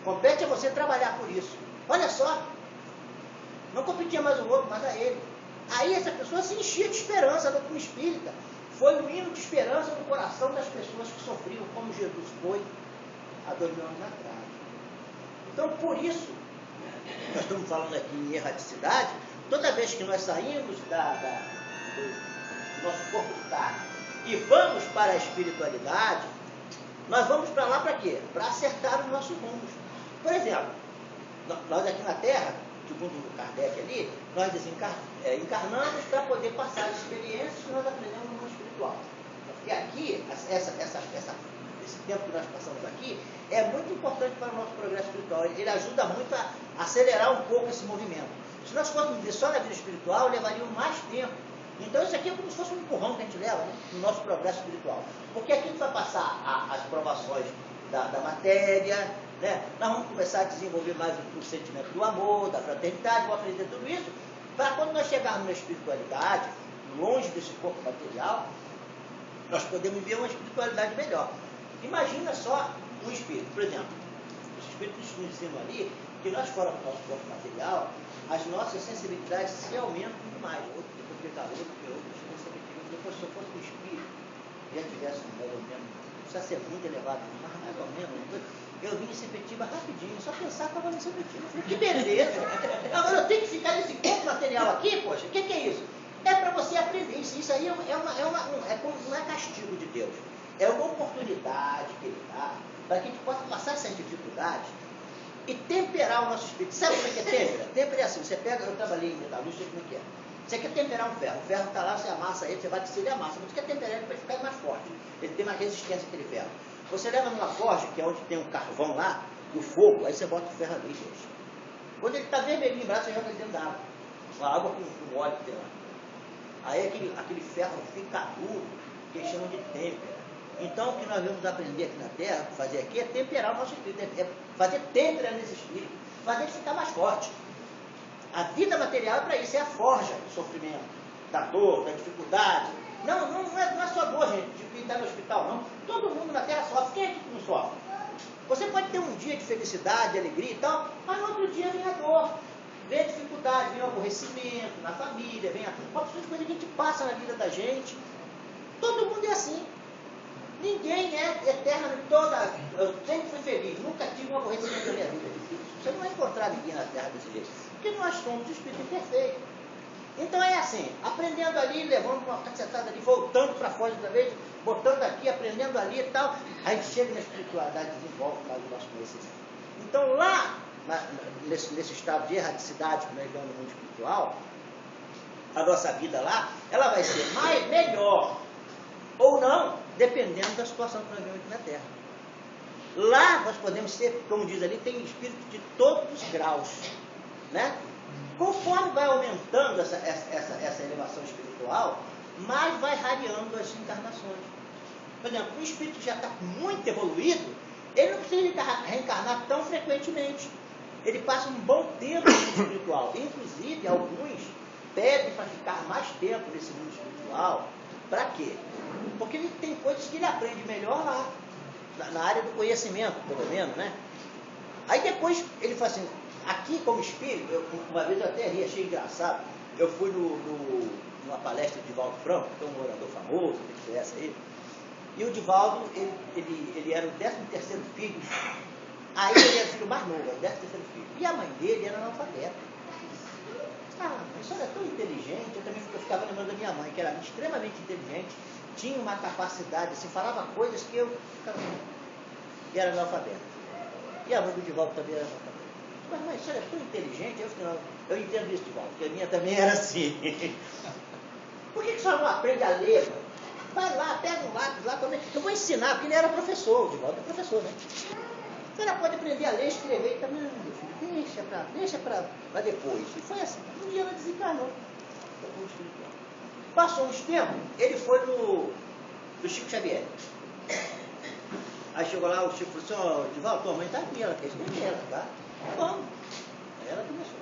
compete a você trabalhar por isso. Olha só. Não competia mais o outro, mas a ele. Aí essa pessoa se enchia de esperança, a doutrina espírita. Foi um hino de esperança no coração das pessoas que sofriam, como Jesus foi há 2000 anos atrás. Então, por isso, nós estamos falando aqui em erraticidade, toda vez que nós saímos do nosso corpo de carne e vamos para a espiritualidade, nós vamos para lá para quê? Para acertar os nossos rumos. Por exemplo, nós aqui na Terra, segundo o Kardec ali, nós encarnamos para poder passar as experiências que nós aprendemos no mundo espiritual. E aqui, esse tempo que nós passamos aqui, é muito importante para o nosso progresso espiritual. Ele ajuda muito a acelerar um pouco esse movimento. Se nós fôssemos viver só na vida espiritual, levaríamos mais tempo. Então isso aqui é como se fosse um empurrão que a gente leva, né, no nosso progresso espiritual. Porque aqui a gente vai passar as provações da matéria, né? Nós vamos começar a desenvolver mais o sentimento do amor, da fraternidade, vamos aprender tudo isso, para quando nós chegarmos na espiritualidade, longe desse corpo material, nós podemos viver uma espiritualidade melhor. Imagina só um espírito, por exemplo, os espíritos nos ensinam ali que nós fora do nosso corpo material, as nossas sensibilidades se aumentam muito mais. Depois de calor, depois se eu fosse um espírito, já tivesse mais ou menos, não precisa ser muito elevado, mas mais ou menos, eu vim em Sepetiba rapidinho, só pensar que eu estava em Sepetiba. Eu falei, que beleza! Agora eu tenho que ficar nesse corpo material aqui, poxa, o que é isso? É para você aprender isso. Isso aí não é castigo de Deus. É uma oportunidade que Ele dá para que a gente possa passar essas dificuldades e temperar o nosso espírito. Sabe como é que é tempera? Tempera é assim, você pega, eu trabalhei em metalúrgica, como é que é? Você quer temperar o ferro está lá, você amassa ele, você vai descer e amassa, mas você quer temperar ele para ficar mais forte, ele tem mais resistência aquele ferro. Você leva numa forja, que é onde tem um carvão lá, do fogo, aí você bota o ferro ali, gente. Quando ele está vermelhinho em braço, você joga ele dentro da água. Uma água com óleo que tem lá. Aí aquele ferro fica duro, que eles chamam de têmpera. Então o que nós vamos aprender aqui na Terra, fazer aqui, é temperar o nosso espírito, é fazer têmpera nesse espírito, fazer ele ficar mais forte. A vida material é para isso, é a forja do sofrimento, da dor, da dificuldade. Não é só dor, gente, de quem está no hospital, não. Todo mundo na Terra sofre. Quem é que não sofre? Você pode ter um dia de felicidade, de alegria e tal, mas no outro dia vem a dor, vem a dificuldade, vem o aborrecimento na família, vem opções de coisa que a gente passa na vida da gente. Todo mundo é assim. Ninguém é eterno toda. Eu sempre fui feliz, nunca tive um aborrecimento na minha vida. Você não vai encontrar ninguém na Terra desse jeito, porque nós somos espírito imperfeito. Então é assim, aprendendo ali, levando uma cacetada ali, voltando para fora outra vez, botando aqui, aprendendo ali e tal, aí chega na espiritualidade, desenvolve mais o nosso conhecimento. Então lá, nesse estado de erraticidade que nós vemos no mundo espiritual, a nossa vida lá, ela vai ser melhor ou não, dependendo da situação que nós vemos aqui na Terra. Lá nós podemos ser, como diz ali, tem espírito de todos os graus, né? Conforme vai aumentando essa elevação espiritual, mais vai rareando as encarnações. Por exemplo, um espírito que já está muito evoluído, ele não precisa reencarnar tão frequentemente. Ele passa um bom tempo no mundo espiritual. Inclusive, alguns pedem para ficar mais tempo nesse mundo espiritual. Para quê? Porque ele tem coisas que ele aprende melhor lá, na área do conhecimento, pelo menos, né? Aí depois ele fala assim, aqui como espírito, uma vez eu até ri, achei engraçado, eu fui numa palestra de Divaldo Franco, que é um orador famoso, que conhece aí, e o Divaldo, ele era o 13º filho, aí ele era o filho mais novo, o 13º filho, e a mãe dele era analfabeta. Ah, isso era tão inteligente, eu também ficava lembrando da minha mãe, que era extremamente inteligente, tinha uma capacidade, assim, falava coisas que eu ficava, e era analfabeta. E a mãe do Divaldo também era analfabeta. Mas mãe, isso era tão inteligente, eu entendo isso, Divaldo, porque a minha também era assim. Por que a senhora não aprende a ler? Vai lá, pega um lápis lá, eu vou ensinar, porque ele era professor, o Divaldo é professor, né? A senhora pode aprender a ler e escrever, e também, meu filho, deixa para depois. E foi assim, um dia ela desencarnou. Passou uns tempos, ele foi do Chico Xavier. Aí chegou lá, o Chico falou assim, Divaldo, tua mãe está aqui, ela quer escrever ela, tá? Vamos. Aí ela começou.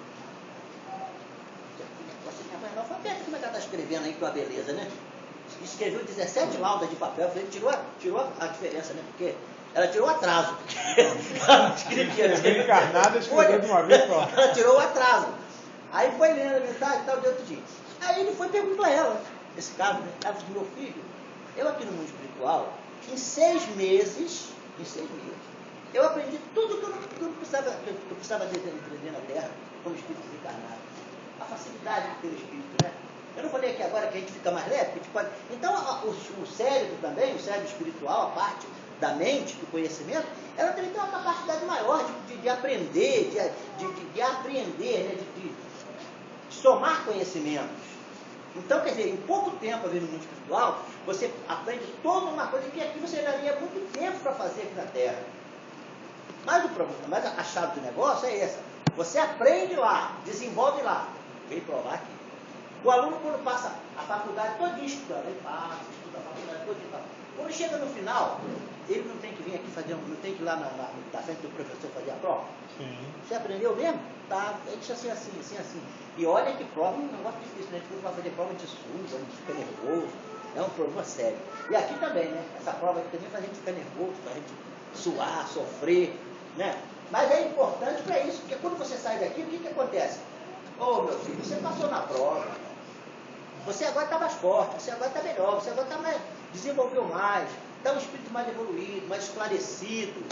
Você minha mãe é analfabeta, como é que ela está escrevendo aí com a beleza, né? Escreveu 17 laudas de papel, falei, tirou a diferença, né? Porque ela tirou o atraso. Ela não escrevia. Encarnada, escreveu de uma vez só. Ela tirou o atraso. Aí foi lendo a mensagem e tal, de outro dia. Aí ele foi e perguntou a ela, esse caso, né? Ela disse, meu filho, eu aqui no mundo espiritual, em 6 meses, eu aprendi tudo que eu precisava aprender na Terra, como espírito desencarnado. A facilidade de ter o espírito, né? Eu não falei aqui agora que a gente fica mais leve, que a gente pode... Então, o cérebro também, o cérebro espiritual, a parte da mente, do conhecimento, ela também tem uma capacidade maior de aprender, de apreender, né? de somar conhecimentos. Então, quer dizer, em pouco tempo, no mundo espiritual, você aprende toda uma coisa que aqui você levaria muito tempo para fazer aqui na Terra. Mas o problema, mas a chave do negócio é essa. Você aprende lá, desenvolve lá, vem provar aqui. O aluno, quando passa a faculdade todinha estudando, ele passa, estuda a faculdade todinha. Quando chega no final, ele não tem que vir aqui fazer, não tem que ir lá na frente do professor fazer a prova? Sim. Você aprendeu mesmo? Tá, ele disse assim. E olha que prova é um negócio difícil, né? A gente vai fazer prova de susto, a gente fica nervoso, é um problema sério. E aqui também, né? Essa prova aqui também faz a gente ficar nervoso, faz a gente suar, sofrer, né? Mas é importante para isso, porque quando você sai daqui, o que acontece? Ô, meu filho, você passou na prova, você agora está mais forte, você agora está melhor, você agora desenvolveu mais, está um espírito mais evoluído, mais esclarecido,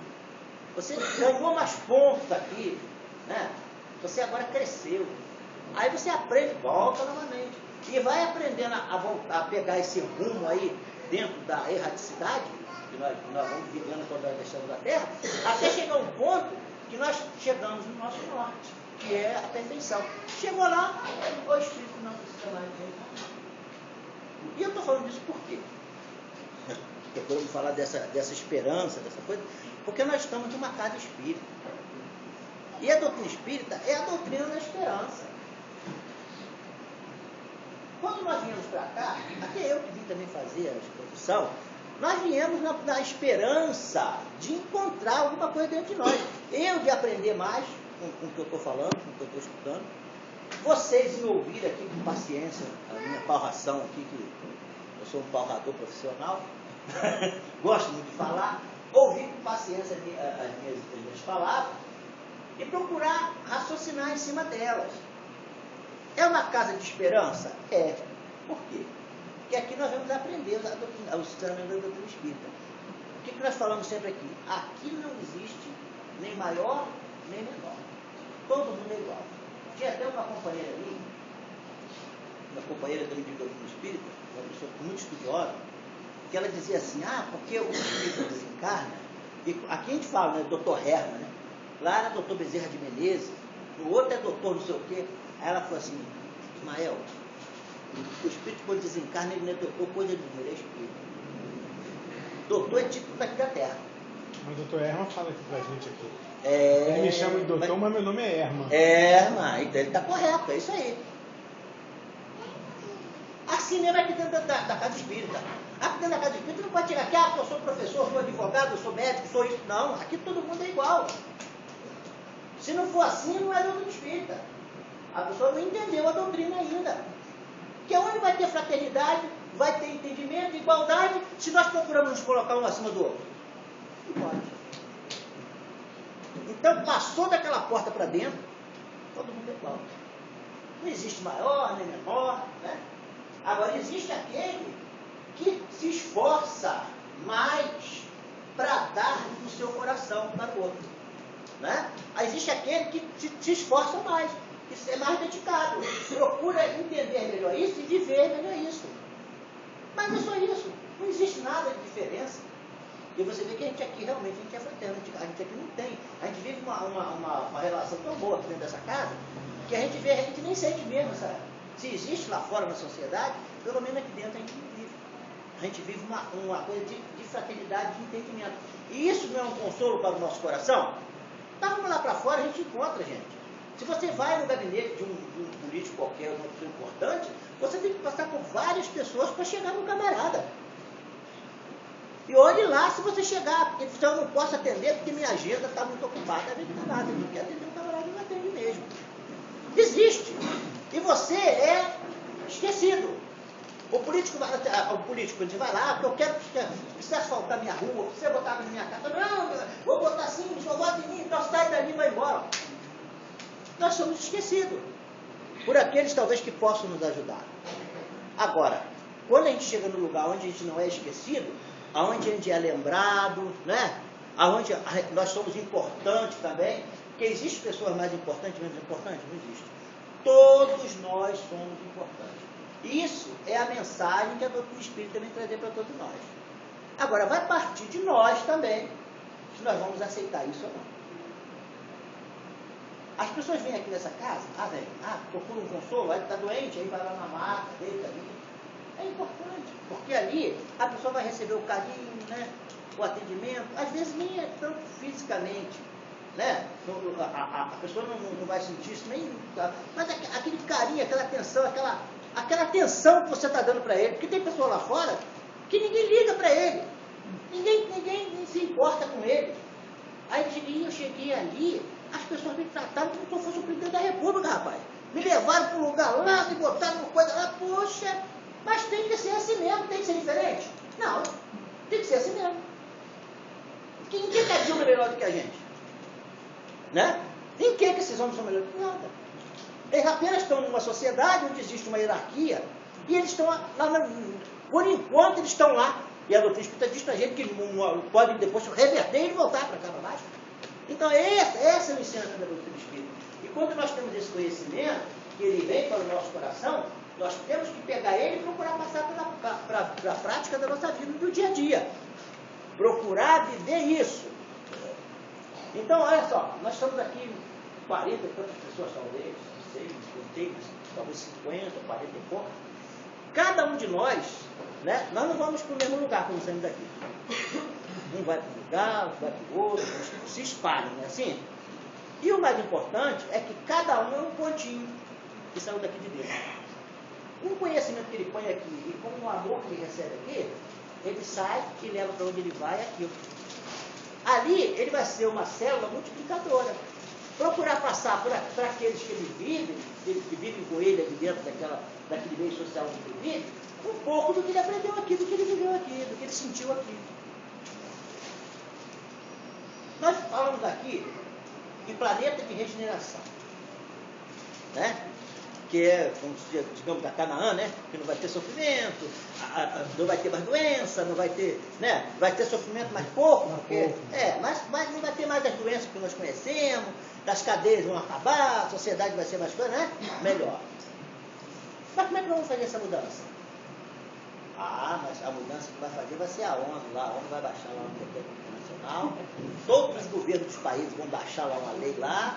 você ganhou mais pontos aqui, né? Você agora cresceu. Aí você aprende, volta novamente. E vai aprendendo a pegar esse rumo aí dentro da erraticidade, que nós vamos vivendo quando nós deixamos a Terra, até chegar um ponto que nós chegamos no nosso norte. que é a perfeição. Chegou lá, o Espírito não precisa mais de jeito. E eu estou falando disso por quê? Procuramos falar dessa esperança, dessa coisa, porque nós estamos numa casa espírita. E a doutrina espírita é a doutrina da esperança. Quando nós viemos para cá, até eu que vim também fazer a exposição, nós viemos na esperança de encontrar alguma coisa dentro de nós. Eu de aprender mais com o que eu estou falando, com o que eu estou estudando. Vocês me ouvirem aqui com paciência, a minha palração aqui, que eu sou um palrador profissional, gosto muito de falar, ouvir com paciência as minhas palavras e procurar raciocinar em cima delas. É uma casa de esperança? É. Por quê? Porque aqui nós vamos aprender o ensinamento da doutrina espírita. O que nós falamos sempre aqui? Aqui não existe nem maior, nem menor. Todo mundo é igual. Tinha até uma companheira ali, uma companheira também de doutrina espírita, uma pessoa muito estudiosa, que ela dizia assim, porque o espírito desencarna, e aqui a gente fala, né, doutor Herman, né? Lá era doutor Bezerra de Menezes, o outro é doutor não sei o quê. Aí ela falou assim, Ismael, o espírito quando desencarna, ele não é doutor coisa nenhuma, ele é espírito. Doutor é título daqui da Terra. Mas o doutor Herman fala aqui pra gente aqui. Ele me chama de doutor, mas meu nome é Herman. Herman, então ele está correto, é isso aí. Assim mesmo aqui dentro da casa espírita. Aqui dentro da casa espírita não pode chegar aqui, eu sou professor, sou advogado, eu sou médico, sou isso. Não, aqui todo mundo é igual. Se não for assim, não é doutrina espírita. A pessoa não entendeu a doutrina ainda. Que onde vai ter fraternidade, vai ter entendimento, igualdade, se nós procuramos nos colocar um acima do outro? Não pode. Então, passou daquela porta para dentro, todo mundo é igual. Não existe maior nem menor, né? Agora, existe aquele que se esforça mais para dar do seu coração para o outro. Né? Existe aquele que se esforça mais, que é mais dedicado, procura entender melhor isso e viver melhor isso. Mas é só isso, não existe nada de diferença. E você vê que a gente aqui realmente é fraterno, a gente aqui não tem. A gente vive uma relação tão boa aqui dentro dessa casa, que a gente nem sente mesmo, sabe? Se existe lá fora na sociedade, pelo menos aqui dentro a gente não vive. A gente vive uma coisa de fraternidade, de entendimento. E isso não é um consolo para o nosso coração? Então vamos lá para fora, a gente encontra, gente. Se você vai no gabinete de um político qualquer, uma pessoa importante, você tem que passar por várias pessoas para chegar no camarada. E olhe lá se você chegar, porque eu não posso atender porque minha agenda está muito ocupada. Às vezes não dá nada, não quer atender o camarada, não atende mesmo. Desiste. E você é esquecido. O político, quando vai lá, porque eu precisa asfaltar minha rua, precisa botar água na minha casa. Não, vou botar assim, só bota em mim, então sai dali e vai embora. Nós somos esquecidos por aqueles talvez que possam nos ajudar. Agora, quando a gente chega no lugar onde a gente não é esquecido, aonde a gente é lembrado, né? Aonde nós somos importantes também, porque existem pessoas mais importantes, menos importantes? Não existe. Todos nós somos importantes. Isso é a mensagem que a doutrina espírita vem trazer para todos nós. Agora, vai partir de nós também, se nós vamos aceitar isso ou não. As pessoas vêm aqui nessa casa, procura um consolo, aí está doente, aí vai lá na maca, deita ali. É importante, porque ali a pessoa vai receber o carinho, né, o atendimento, às vezes nem é tanto fisicamente, né? A pessoa não vai sentir isso nem, mas aquele carinho, aquela atenção, aquela atenção que você está dando para ele, porque tem pessoa lá fora que ninguém liga para ele, ninguém se importa com ele. Aí eu cheguei ali, as pessoas me trataram como se eu fosse o presidente da República, rapaz. Me levaram para um lugar lá, me botaram uma coisa lá, poxa, mas tem que ser assim mesmo, tem que ser diferente? Não, tem que ser assim mesmo. Quem que a Dilma é melhor do que a gente? Né? Em que esses homens são melhores? Nada. Eles apenas estão numa sociedade onde existe uma hierarquia e eles estão lá, por enquanto eles estão lá. E a doutrina espírita diz para a gente que podem depois reverter e voltar para cá para baixo. Então esse é o ensinamento da doutrina espírita. E quando nós temos esse conhecimento, que ele vem para o nosso coração, nós temos que pegar ele e procurar passar para a prática da nossa vida do dia a dia. Procurar viver isso. Então, olha só, nós estamos aqui 40 e tantas pessoas, talvez, não sei, não sei, mas talvez 50, 40 e pouco. Cada um de nós, né, nós não vamos para o mesmo lugar quando saímos daqui. Um vai para um lugar, outro vai para o outro, se espalham, não é assim? E o mais importante é que cada um é um pontinho que saiu daqui de dentro. Um conhecimento que ele põe aqui e com o amor que ele recebe aqui, ele sai e leva para onde ele vai aquilo. Ali ele vai ser uma célula multiplicadora. Procurar passar para aqueles que vivem com ele ali dentro daquele meio social onde ele vive, um pouco do que ele aprendeu aqui, do que ele viveu aqui, do que ele sentiu aqui. Nós falamos aqui em planeta de regeneração, né? Que é, digamos, da Canaã, né? Que não vai ter sofrimento, não vai ter mais doença, não vai ter, né? Vai ter sofrimento mais pouco, porque, mas não vai ter mais as doenças que nós conhecemos, as cadeias vão acabar, a sociedade vai ser mais coisa, né? Melhor. Mas como é que nós vamos fazer essa mudança? Mas a mudança que vai fazer vai ser a ONU lá. A ONU vai baixar lá um decreto internacional. Todos os governos dos países vão baixar lá uma lei lá.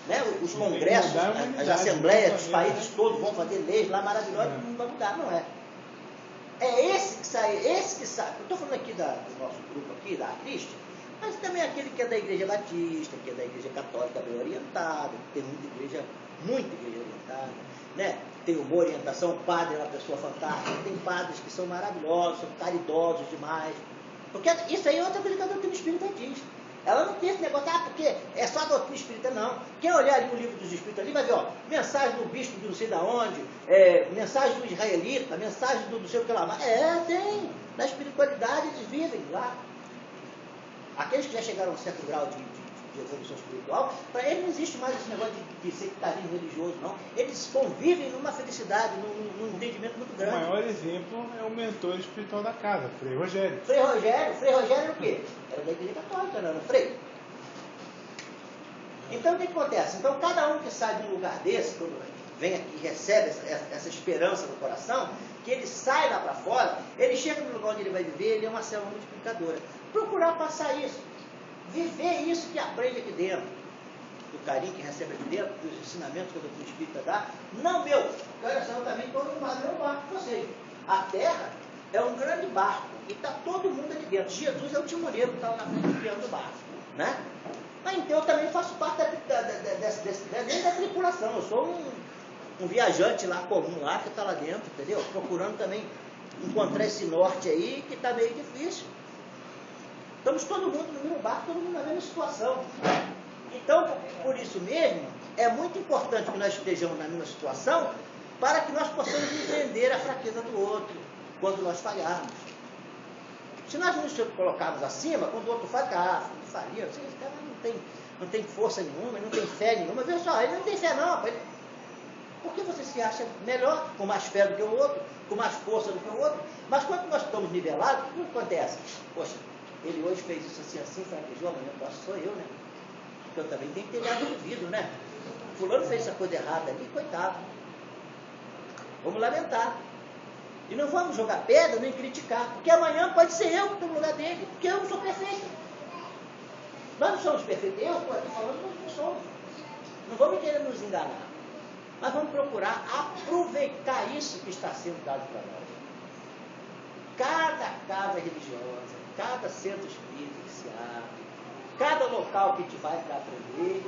Né? Os congressos, as assembleias dos países todos vão fazer leis lá maravilhosas, não vai mudar, não é? É esse que sai. Eu estou falando aqui do nosso grupo aqui, da Cristo, mas também aquele que é da Igreja Batista, que é da Igreja Católica bem orientada, tem muita igreja orientada, né? Tem uma orientação, o padre é uma pessoa fantástica, tem padres que são maravilhosos, são caridosos demais. Porque isso aí é outra coisa que a doutrina espírita diz. Ela não tem esse negócio, porque é só a doutrina espírita, não. Quem olhar ali o livro dos espíritos ali vai ver, mensagem do bispo de não sei de onde, mensagem do israelita, mensagem do não sei o que lá. Tem. Na espiritualidade eles vivem lá. Aqueles que já chegaram a um certo grau de evolução espiritual, para eles não existe mais esse negócio de sectarismo religioso, não. Eles convivem numa felicidade, num entendimento muito grande. O maior exemplo é o mentor espiritual da casa, Frei Rogério. Frei Rogério era o quê? Era da Igreja Católica, não era Frei. Então o que acontece? Então cada um que sai de um lugar desse, quando vem aqui e recebe essa esperança no coração, que ele sai lá para fora, ele chega no lugar onde ele vai viver, ele é uma célula multiplicadora. Procurar passar isso. Viver isso que aprende aqui dentro, do carinho que recebe aqui dentro, dos ensinamentos que a doutrina espírita dá. Não meu, olha só, eu também estou no meu barco com vocês. A Terra é um grande barco e está todo mundo aqui dentro. Jesus é o timoneiro que está lá na frente guiando o barco, né? Mas então eu também faço parte da tripulação. Eu sou um viajante lá comum lá que está lá dentro, entendeu? Procurando também encontrar esse norte aí que está meio difícil. Estamos todo mundo no mesmo barco, todo mundo na mesma situação. Então, por isso mesmo, é muito importante que nós estejamos na mesma situação para que nós possamos entender a fraqueza do outro quando nós falharmos. Se nós nos colocarmos acima, quando o outro falha, faria, esse cara não tem força nenhuma, ele não tem fé nenhuma. Veja só, ele não tem fé não. Por que você se acha melhor, com mais fé do que o outro, com mais força do que o outro? Mas quando nós estamos nivelados, o que acontece? Poxa, ele hoje fez isso assim, fraquejou, amanhã sou eu, né? Porque eu também tenho que ter olhado no vidro, né? Fulano fez essa coisa errada ali, coitado. Vamos lamentar. E não vamos jogar pedra nem criticar, porque amanhã pode ser eu que estou no lugar dele, porque eu não sou perfeito. Nós não somos perfeitos, eu estou aqui falando, nós não somos. Não vamos querer nos enganar, mas vamos procurar aproveitar isso que está sendo dado para nós. Cada casa religiosa, cada centro espírita que se abre, cada local que a gente vai para aprender,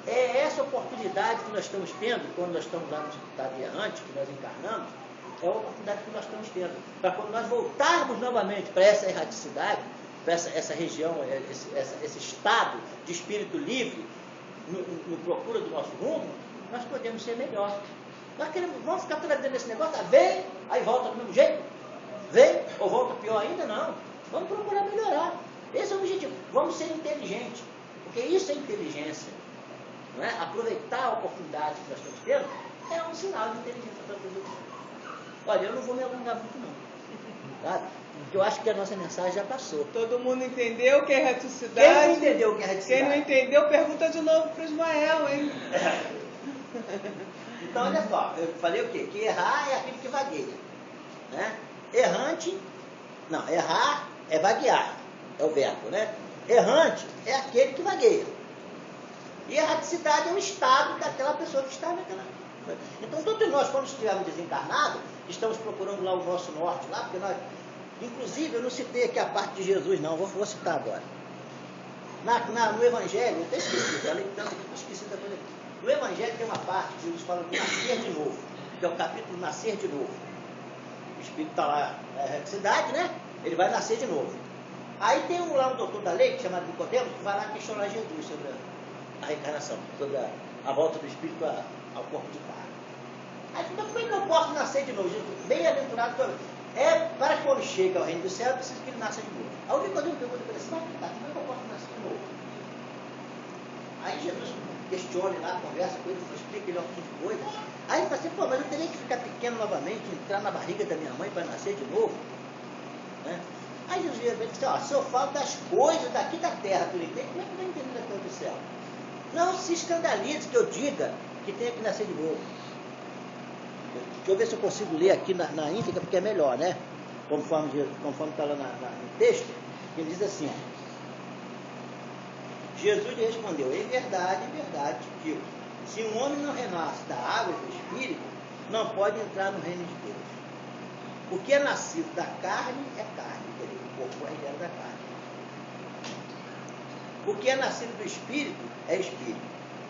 é essa oportunidade que nós estamos tendo, quando nós estamos lá no estado errante, que nós encarnamos, é a oportunidade que nós estamos tendo, para quando nós voltarmos novamente para essa erraticidade, para essa região, esse estado de espírito livre, no procura do nosso rumo, nós podemos ser melhor. Nós vamos ficar toda a vida nesse negócio, vem, aí volta do mesmo jeito, vem, ou volta pior ainda, não. Vamos procurar melhorar. Esse é o objetivo. Vamos ser inteligentes, porque isso é inteligência. Não é? Aproveitar a oportunidade que nós estamos tendo é um sinal de inteligência para todos. Olha, eu não vou me alongar muito não, sabe? Porque eu acho que a nossa mensagem já passou. Todo mundo entendeu o que é reticidade? Quem não entendeu o que é reticidade? Quem não entendeu, pergunta de novo para o Ismael, hein? Então, olha só, eu falei o quê? Que errar é aquele que vagueia. Né? Errante, não, errar é vaguear, é o verbo, né? Errante é aquele que vagueia. E a erraticidade é o estado daquela pessoa que está naquela... Então, todos nós, quando estivermos desencarnados, estamos procurando lá o nosso norte, lá, porque nós... Inclusive, eu não citei aqui a parte de Jesus, não, vou citar agora. No Evangelho, eu até esqueci, falei tanto que eu esqueci da coisa aqui. No Evangelho tem uma parte que Jesus fala do nascer de novo, que é o capítulo Nascer de Novo. O Espírito está lá na erraticidade, né? Ele vai nascer de novo. Aí tem lá um doutor da lei, chamado Nicodemos, que vai lá questionar Jesus sobre a reencarnação, sobre a volta do Espírito ao corpo de carne. Aí, então como é que eu posso nascer de novo? Jesus, bem-aventurado que eu... para que quando chega ao reino do céu, eu preciso que ele nasça de novo. Aí o Nicodemos pergunta para ele assim, como é que eu posso nascer de novo? Aí Jesus questiona lá, conversa com ele, explica ele um monte de coisa. Aí ele fala assim, pô, mas eu teria que ficar pequeno novamente, entrar na barriga da minha mãe para nascer de novo? Né? Aí Jesus disse, ó, se eu falo das coisas daqui da terra, tu entende? Como é que eu vou entender das coisas do céu? Não se escandalize que eu diga que tem que nascer de novo. Deixa eu ver se eu consigo ler aqui na íntegra, porque é melhor, né? Conforme está lá no texto, ele diz assim, ó. Jesus lhe respondeu, em verdade, te digo, se um homem não renasce da água e do Espírito, não pode entrar no reino de Deus. O que é nascido da carne é carne, o corpo é da carne. O que é nascido do Espírito é Espírito.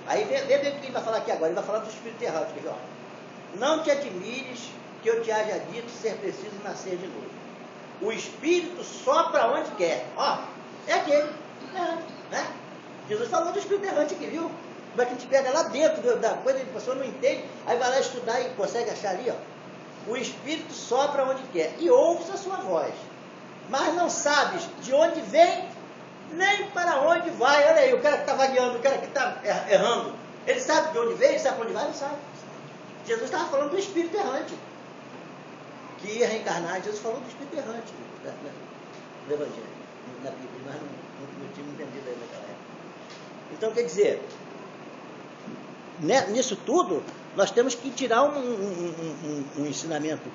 Aí vê o que ele vai falar aqui agora, ele vai falar do Espírito errado, quer ver, ó. Não te admires que eu te haja dito ser preciso nascer de novo. O Espírito sopra onde quer. Ó, é aquele. Né? Jesus falou do Espírito errante aqui, viu? Como é que a gente pega lá dentro da coisa, a pessoa não entende, aí vai lá estudar e consegue achar ali, ó. O Espírito sopra onde quer e ouves a sua voz. Mas não sabes de onde vem, nem para onde vai. Olha aí, o cara que está vagueando, o cara que está errando. Ele sabe de onde vem, ele sabe para onde vai, não sabe. Jesus estava falando do Espírito errante, que ia reencarnar. Jesus falou do Espírito errante no Evangelho, na Bíblia, mas não tínhamos entendido aí naquela época. Então, quer dizer, nisso tudo, nós temos que tirar um ensinamento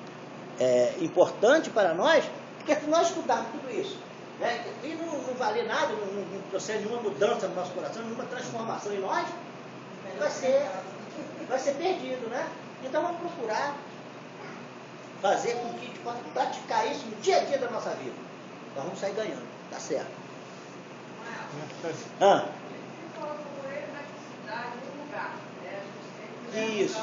importante para nós, porque se nós estudarmos tudo isso, né, e não valer nada, não trouxer nenhuma mudança no nosso coração, nenhuma transformação em nós, vai ser perdido, né? Então vamos procurar fazer com que a gente possa praticar isso no dia a dia da nossa vida. Nós vamos sair ganhando, tá certo? Isso.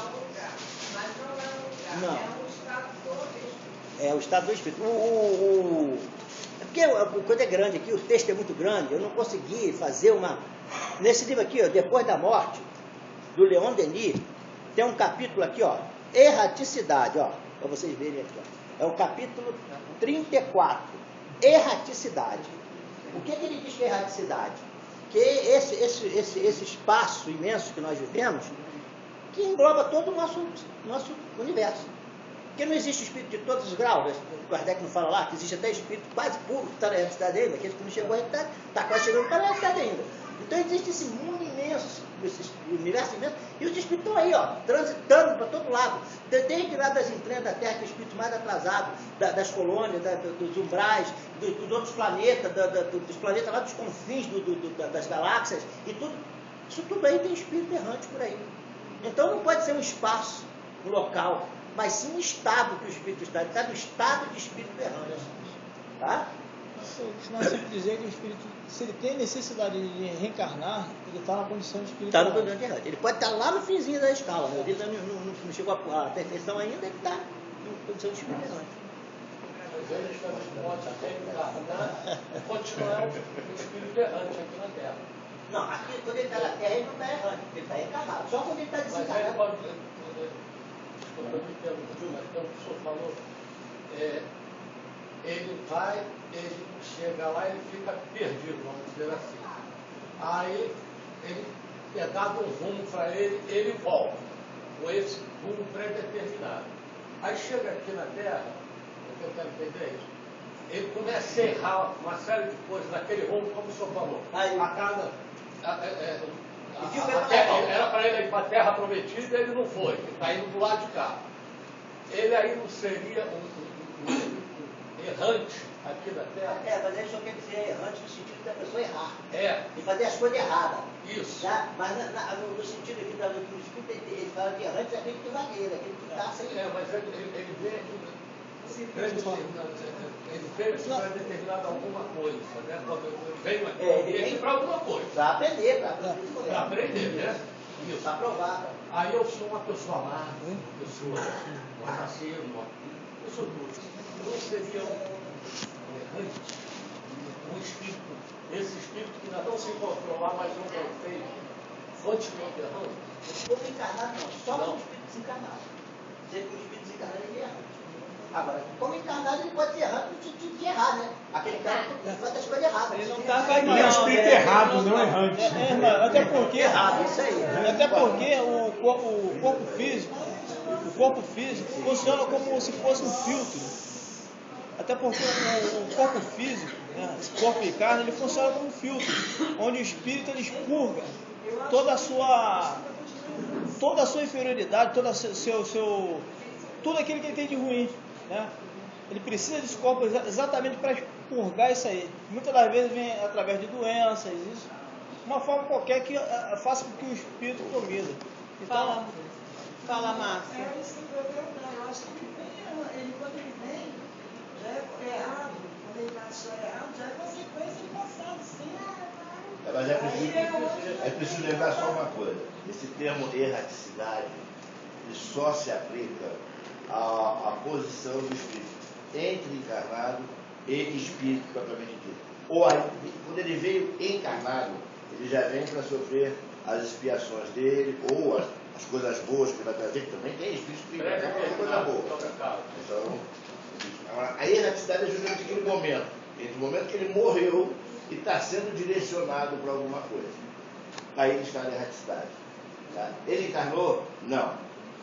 Mas não é um lugar, Não. é um estado do Espírito. É o estado do Espírito. É porque a coisa é grande aqui, o texto é muito grande, eu não consegui fazer uma... Nesse livro aqui, ó, Depois da Morte, do Leon Denis, tem um capítulo aqui, ó, erraticidade, ó, para vocês verem aqui, ó. É o capítulo 34, erraticidade. O que ele diz que é erraticidade? Que esse espaço imenso que nós vivemos, que engloba todo o nosso universo. Porque não existe espírito de todos os graus. O Kardec não fala lá que existe até espírito quase puro que está na realidade ainda, aquele que não chegou à realidade, está quase chegando para a realidade ainda. Então existe esse mundo imenso, esse universo imenso, e os espíritos estão aí, ó, transitando para todo lado. Desde lá das entranhas da Terra, que é o espírito mais atrasado, das colônias, dos umbrais, dos outros planetas, dos planetas lá dos confins das galáxias, e tudo. Isso tudo aí tem espírito errante por aí. Então não pode ser um espaço, um local, mas sim um estado que o espírito está. Ele está no estado de espírito errante. Tá? Senão é sempre dizer que o espírito, se ele tem necessidade de reencarnar, ele está na condição de espírito Está no errante. condição de errante. Ele pode estar lá no finzinho da escala, né? Ele não chegou à perfeição ainda, ele está na condição de espírito errante. Mas ele pode reencarnar e continuar o espírito errante aqui na Terra. Não, aqui quando ele está na Terra, ele não está errante, ele está encarnado. Só quando ele está Mas ele desencarnado. pode... Desculpa, eu me interrompi, mas então o senhor falou... ele vai, ele chega lá, ele fica perdido, vamos dizer assim. Aí ele é dado um rumo para ele, ele volta com esse rumo predeterminado. Aí chega aqui na Terra, o que eu quero entender é isso, ele começa a errar uma série de coisas naquele rumo, como o senhor falou. Aí, A cada... terra. Era para ele ir para a Terra Prometida, ele não foi, ele está indo do lado de cá. Ele aí não seria errante aqui da Terra. Mas aí só quer dizer errante no sentido da pessoa errar. E fazer as coisas erradas. Isso. Tá? Mas no sentido aqui do Espírito, ele fala que errante é aquele que vagueira, aquele que está sem... Mas ele vem aqui. Ele veio para determinar alguma coisa, né? Quando ele veio aqui para alguma coisa. Para aprender, Para aprender, né? Isso. Para provar. Aí eu sou uma pessoa má, uma pessoa racismo, eu sou tudo. Eu seria um errante, um espírito, esse espírito que ainda não se encontrou lá, mas não fez, continua errando. Como encarnado não, só como espírito desencarnado. Dizer que o espírito desencarnado ele erra. Agora, como encarnado ele pode ser errado no sentido de errar, né? Aquele cara que faz as coisas erradas. Ele não está Ele é um vagueando. espírito errado, não errante. Até porque, Errado, isso aí. até porque o corpo físico funciona como se fosse um filtro. Até porque o corpo físico, né, esse corpo de carne, ele funciona como um filtro, onde o espírito ele expurga toda a sua inferioridade, tudo aquilo que ele tem de ruim, né? Ele precisa desse corpo exatamente para expurgar isso aí. Muitas das vezes vem através de doenças, isso, uma forma qualquer que faça com que o espírito progrida. Então, Fala, Márcia. É isso que eu pergunto. Eu acho que quando ele vem, já é errado. Quando ele nasceu errado, já é consequência do passado, sim. Mas é preciso lembrar só uma coisa. Esse termo erraticidade ele só se aplica à posição do espírito entre encarnado e espírito propriamente dito. Ou aí, quando ele veio encarnado, ele já vem para sofrer as expiações dele, ou as coisas boas que ele vai trazer, que também tem espírito que vai fazer coisa boa. Então, a erraticidade é justamente aquele momento, entre o momento que ele morreu e está sendo direcionado para alguma coisa. Aí está a erraticidade. Tá? Ele encarnou? Não.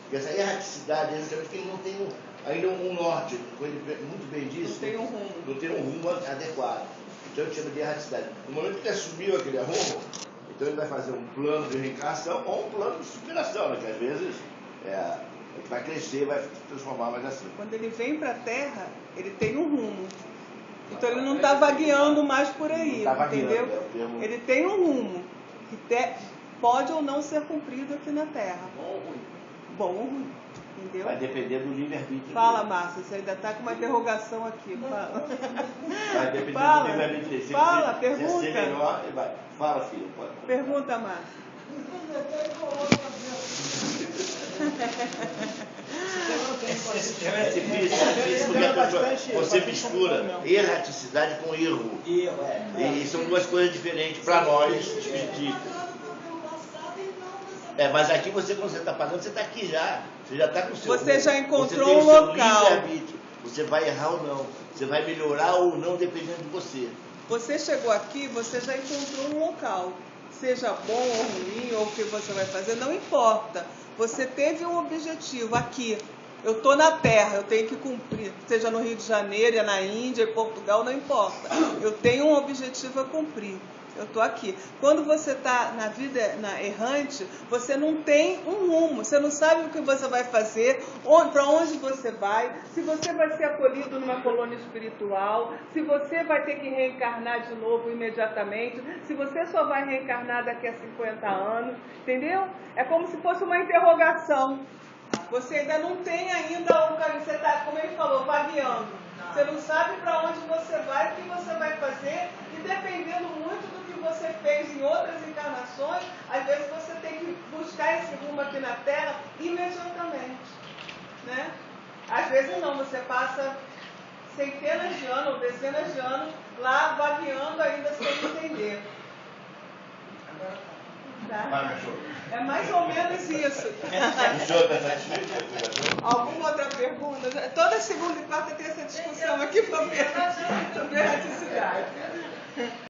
Porque essa erraticidade é justamente que ele não tem ainda um norte, como ele muito bem disse. Não tem um rumo. Não tem um rumo adequado. Então ele chama de erraticidade. No momento que ele assumiu aquele rumo, então ele vai fazer um plano de reencarnação ou um plano de superação, né? Que às vezes ele vai crescer, vai se transformar mais assim. Quando ele vem para a Terra, ele tem um rumo. Então ele não está vagueando mais por aí, Não tá vagueando, entendeu? Ele tem um rumo que pode ou não ser cumprido aqui na Terra. Bom ou ruim? Bom ou ruim, entendeu? Vai depender do livre-arbítrio. Fala, Márcia, você ainda está com uma interrogação aqui. Fala. Vai depender Fala. do livre-arbítrio. Se Fala, se pergunta. ser melhor, ele vai. Fala, filho. Pode. Pergunta, Márcia. É difícil porque a pessoa, você mistura erraticidade com erro. E são duas coisas diferentes para nós, espiritistas. Mas aqui quando você está pagando, você está aqui já. Você já está com o seu. Você já encontrou você tem um o seu local. livre-arbítrio. Você vai errar ou não. Você vai melhorar ou não, dependendo de você. Você chegou aqui, você já encontrou um local. Seja bom ou ruim, ou o que você vai fazer, não importa. Você teve um objetivo aqui. Eu estou na Terra, eu tenho que cumprir. Seja no Rio de Janeiro, na Índia, em Portugal, não importa. Eu tenho um objetivo a cumprir. Eu estou aqui. Quando você está na vida errante, você não tem um rumo. Você não sabe o que você vai fazer, para onde você vai, se você vai ser acolhido numa colônia espiritual, se você vai ter que reencarnar de novo imediatamente, se você só vai reencarnar daqui a 50 anos, entendeu? É como se fosse uma interrogação. Você ainda não tem ainda o caminho. Você está, como ele falou, vagueando. Você não sabe para onde você vai, o que você vai fazer, e dependendo muito do que você fez em outras encarnações, às vezes você tem que buscar esse rumo aqui na Terra imediatamente, né? Às vezes não, você passa centenas de anos ou dezenas de anos lá vagueando ainda sem entender. Tá? É mais ou menos isso. O senhor está satisfeito? Alguma outra pergunta? Toda segunda e quarta tem essa discussão aqui sobre erraticidade.